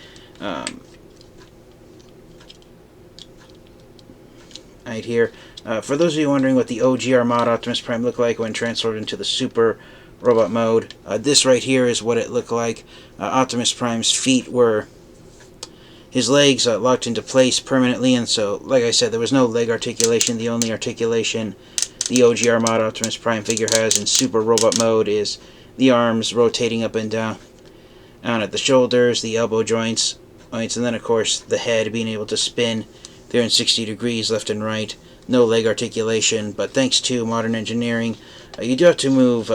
For those of you wondering what the OG Armada Optimus Prime looked like when transformed into the Super Robot mode, this right here is what it looked like. Optimus Prime's feet were his legs locked into place permanently, and so, like I said, there was no leg articulation. The only articulation the OG Armada Optimus Prime figure has in Super Robot mode is the arms rotating up and down at the shoulders, the elbow joints, and then, of course, the head being able to spin there in 60 degrees left and right. No leg articulation, but thanks to modern engineering, you do have to move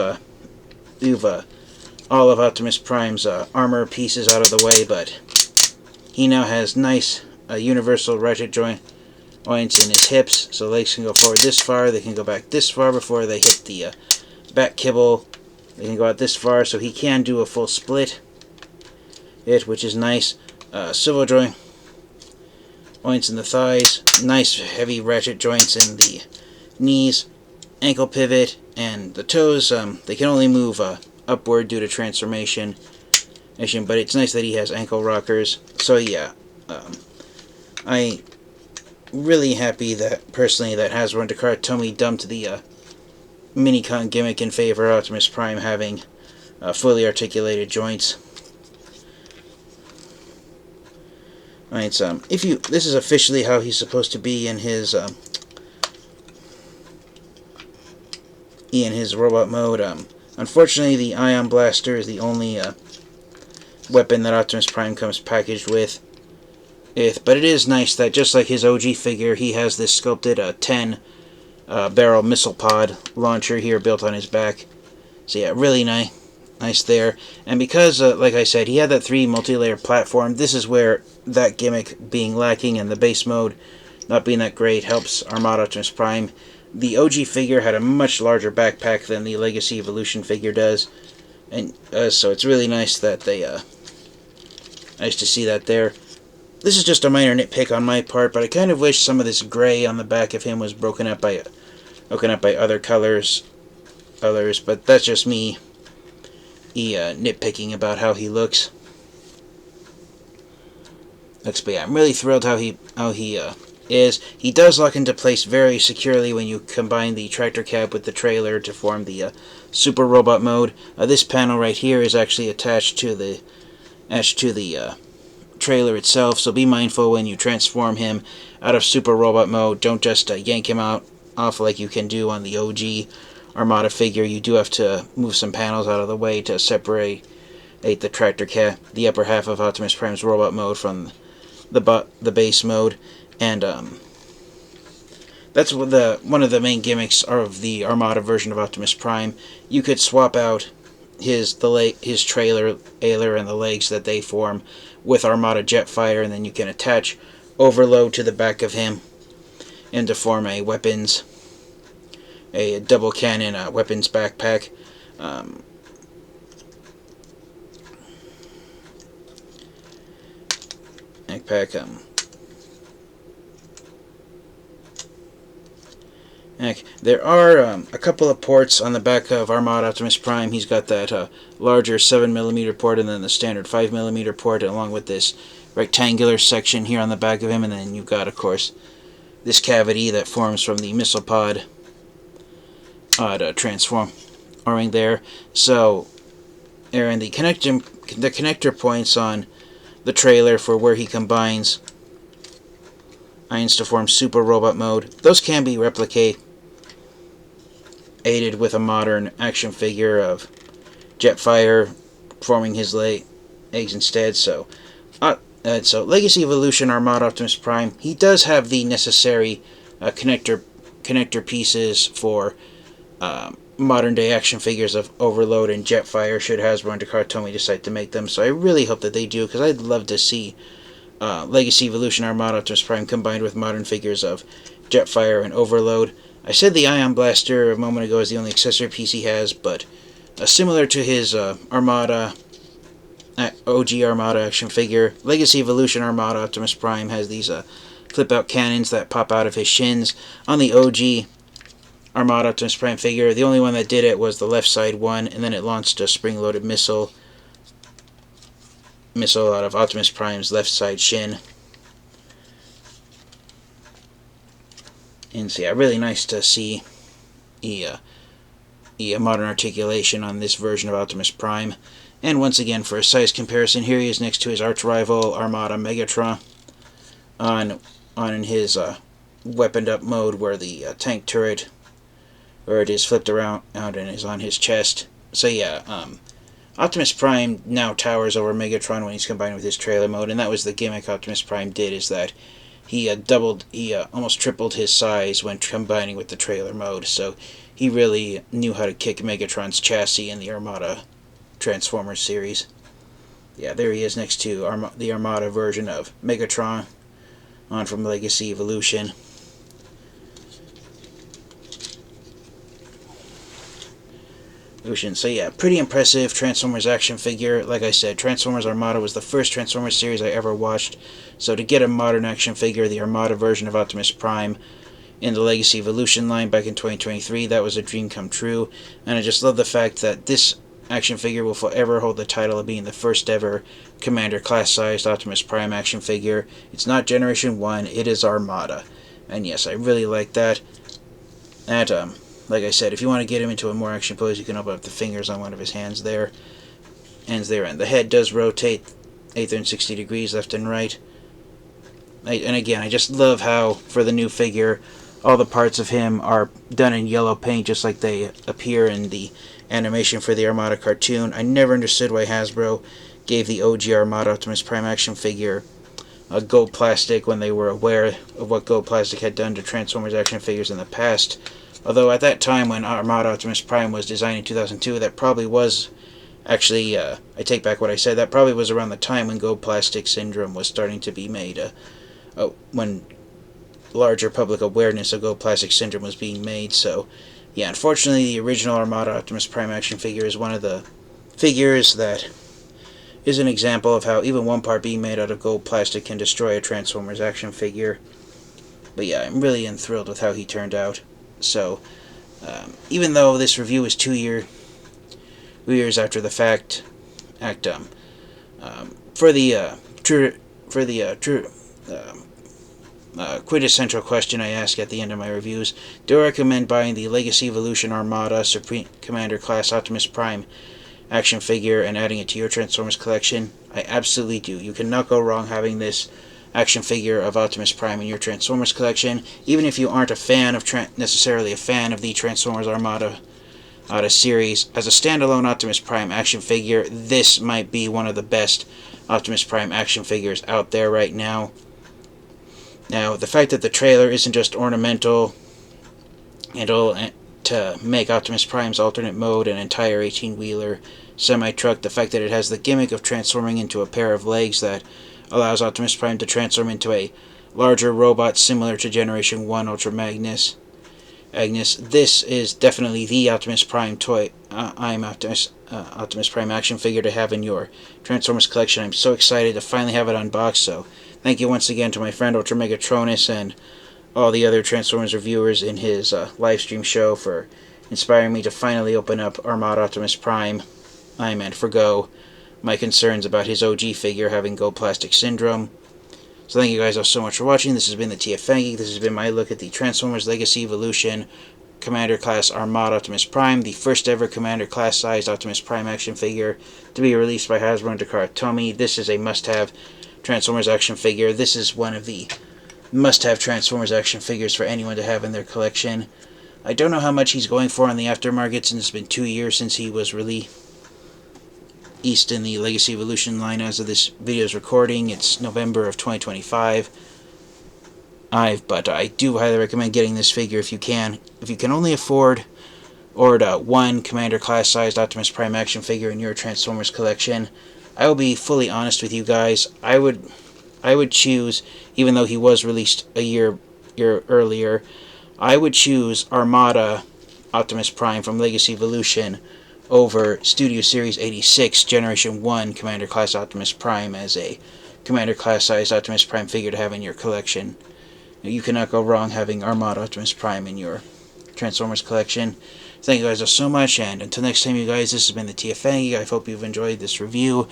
all of Optimus Prime's armor pieces out of the way, but he now has nice universal ratchet joints in his hips, so legs can go forward this far, they can go back this far before they hit the back kibble. They can go out this far, so he can do a full split, which is nice. Swivel joints in the thighs, nice heavy ratchet joints in the knees, ankle pivot, and the toes. They can only move upward due to transformation, but it's nice that he has ankle rockers. So yeah, I really happy that personally that Hasbro and Takara dumped the Minicon gimmick in favor of Optimus Prime having fully articulated joints. Alright, so this is officially how he's supposed to be in his robot mode. Unfortunately, the Ion Blaster is the only weapon that Optimus Prime comes packaged with. But it is nice that, just like his OG figure, he has this sculpted 10-barrel missile pod launcher here built on his back. So yeah, really nice there. And because, like I said, he had that 3 multi-layer platform, this is where that gimmick being lacking and the base mode not being that great helps Armada Optimus Prime. The OG figure had a much larger backpack than the Legacy Evolution figure does, and so it's really nice that they nice to see that there. This is just a minor nitpick on my part, but I kind of wish some of this gray on the back of him was broken up by other colors, but that's just me nitpicking about how he looks. But yeah, I'm really thrilled how he is. He does lock into place very securely when you combine the tractor cab with the trailer to form the Super Robot mode. This panel right here is actually attached to the trailer itself, so be mindful when you transform him out of Super Robot mode. Don't just yank him off like you can do on the OG Armada figure. You do have to move some panels out of the way to separate the tractor cab, the upper half of Optimus Prime's robot mode, from the base mode. And that's one of the main gimmicks of the Armada version of Optimus Prime. You could swap out his trailer and the legs that they form with Armada Jetfire, and then you can attach Overload to the back of him and to form a double cannon weapons backpack. There are a couple of ports on the back of Armada Optimus Prime. He's got that larger 7mm port and then the standard 5mm port, along with this rectangular section here on the back of him, and then you've got, of course, this cavity that forms from the missile pod to transforming there. So, and the connector points on the trailer for where he combines ions to form Super Robot mode, those can be replicated with a modern action figure of Jetfire forming his legs instead. So Legacy Evolution Armada Optimus Prime, he does have the necessary connector pieces for modern day action figures of Overload and Jetfire, should Hasbro and Takara decide to make them. So I really hope that they do, because I'd love to see Legacy Evolution Armada Optimus Prime combined with modern figures of Jetfire and Overload. I said the Ion Blaster a moment ago is the only accessory piece he has, but similar to his Armada OG Armada action figure, Legacy Evolution Armada Optimus Prime has these flip-out cannons that pop out of his shins. On the OG Armada Optimus Prime figure, the only one that did it was the left side one, and then it launched a spring-loaded missile out of Optimus Prime's left side shin. And so yeah, really nice to see the modern articulation on this version of Optimus Prime. And once again, for a size comparison, here he is next to his arch-rival Armada Megatron in his weaponed up mode, where the tank turret, where it is flipped around and is on his chest. So yeah, Optimus Prime now towers over Megatron when he's combined with his trailer mode, and that was the gimmick Optimus Prime did, is that he almost tripled his size when combining with the trailer mode, so he really knew how to kick Megatron's chassis in the Armada Transformers series. Yeah, there he is next to the Armada version of Megatron from Legacy Evolution. So yeah, pretty impressive Transformers action figure. Like I said, Transformers Armada was the first Transformers series I ever watched, so to get a modern action figure, the Armada version of Optimus Prime in the Legacy Evolution line back in 2023, that was a dream come true, and I just love the fact that this action figure will forever hold the title of being the first ever Commander class-sized Optimus Prime action figure. It's not Generation 1, it is Armada. And yes, I really like that. Like I said, if you want to get him into a more action pose, you can open up the fingers on one of his hands there. And the head does rotate 360 degrees left and right. And again, I just love how, for the new figure, all the parts of him are done in yellow paint, just like they appear in the animation for the Armada cartoon. I never understood why Hasbro gave the OG Armada Optimus Prime action figure gold plastic when they were aware of what gold plastic had done to Transformers action figures in the past. Although at that time, when Armada Optimus Prime was designed in 2002, that probably was actually, I take back what I said, that probably was around the time when gold plastic syndrome was starting to be made, when larger public awareness of gold plastic syndrome was being made. So yeah, unfortunately, the original Armada Optimus Prime action figure is one of the figures that is an example of how even one part being made out of gold plastic can destroy a Transformers action figure. But yeah, I'm really enthralled with how he turned out. So, even though this review is 2 years after the fact, for the quintessential question I ask at the end of my reviews, do I recommend buying the Legacy Evolution Armada Supreme Commander Class Optimus Prime action figure and adding it to your Transformers collection? I absolutely do. You cannot go wrong having this action figure of Optimus Prime in your Transformers collection, even if you aren't a fan of necessarily a fan of the Transformers Armada series. As a standalone Optimus Prime action figure, this might be one of the best Optimus Prime action figures out there right now. Now, the fact that the trailer isn't just ornamental and to make Optimus Prime's alternate mode an entire 18-wheeler semi-truck, the fact that it has the gimmick of transforming into a pair of legs that allows Optimus Prime to transform into a larger robot similar to Generation 1 Ultra Magnus. This is definitely the Optimus Prime toy. Optimus Prime action figure to have in your Transformers collection. I'm so excited to finally have it unboxed. So thank you once again to my friend Ultra Megatronus and all the other Transformers reviewers in his live stream show for inspiring me to finally open up Armada Optimus Prime and forgo my concerns about his OG figure having gold plastic syndrome. So thank you guys all so much for watching. This has been the TFangy. This has been my look at the Transformers Legacy Evolution Commander Class Armada Optimus Prime, the first ever Commander Class sized Optimus Prime action figure to be released by Hasbro and Takara Tomy. This is a must-have Transformers action figure. This is one of the must-have Transformers action figures for anyone to have in their collection. I don't know how much he's going for on the aftermarket, since it's been 2 years since he was released in the Legacy Evolution line. As of this video's recording, it's November of 2025. But I do highly recommend getting this figure if you can. If you can only afford one Commander class sized Optimus Prime action figure in your Transformers collection, I will be fully honest with you guys. I would choose, even though he was released a year earlier, I would choose Armada Optimus Prime from Legacy Evolution over Studio Series 86 Generation 1 Commander Class Optimus Prime as a Commander Class sized Optimus Prime figure to have in your collection. You cannot go wrong having Armada Optimus Prime in your Transformers collection. Thank you guys all so much, and until next time, you guys, this has been the TFangy. I hope you've enjoyed this review.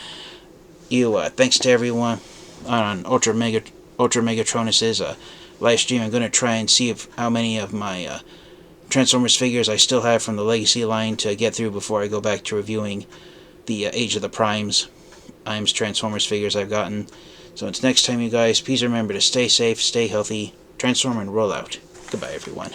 Thanks to everyone on Ultra Megatronus's live stream. I'm going to try and see how many of my Transformers figures I still have from the Legacy line to get through before I go back to reviewing the Age of the Primes, IMS Transformers figures I've gotten. So until next time, you guys, please remember to stay safe, stay healthy, transform and roll out. Goodbye, everyone.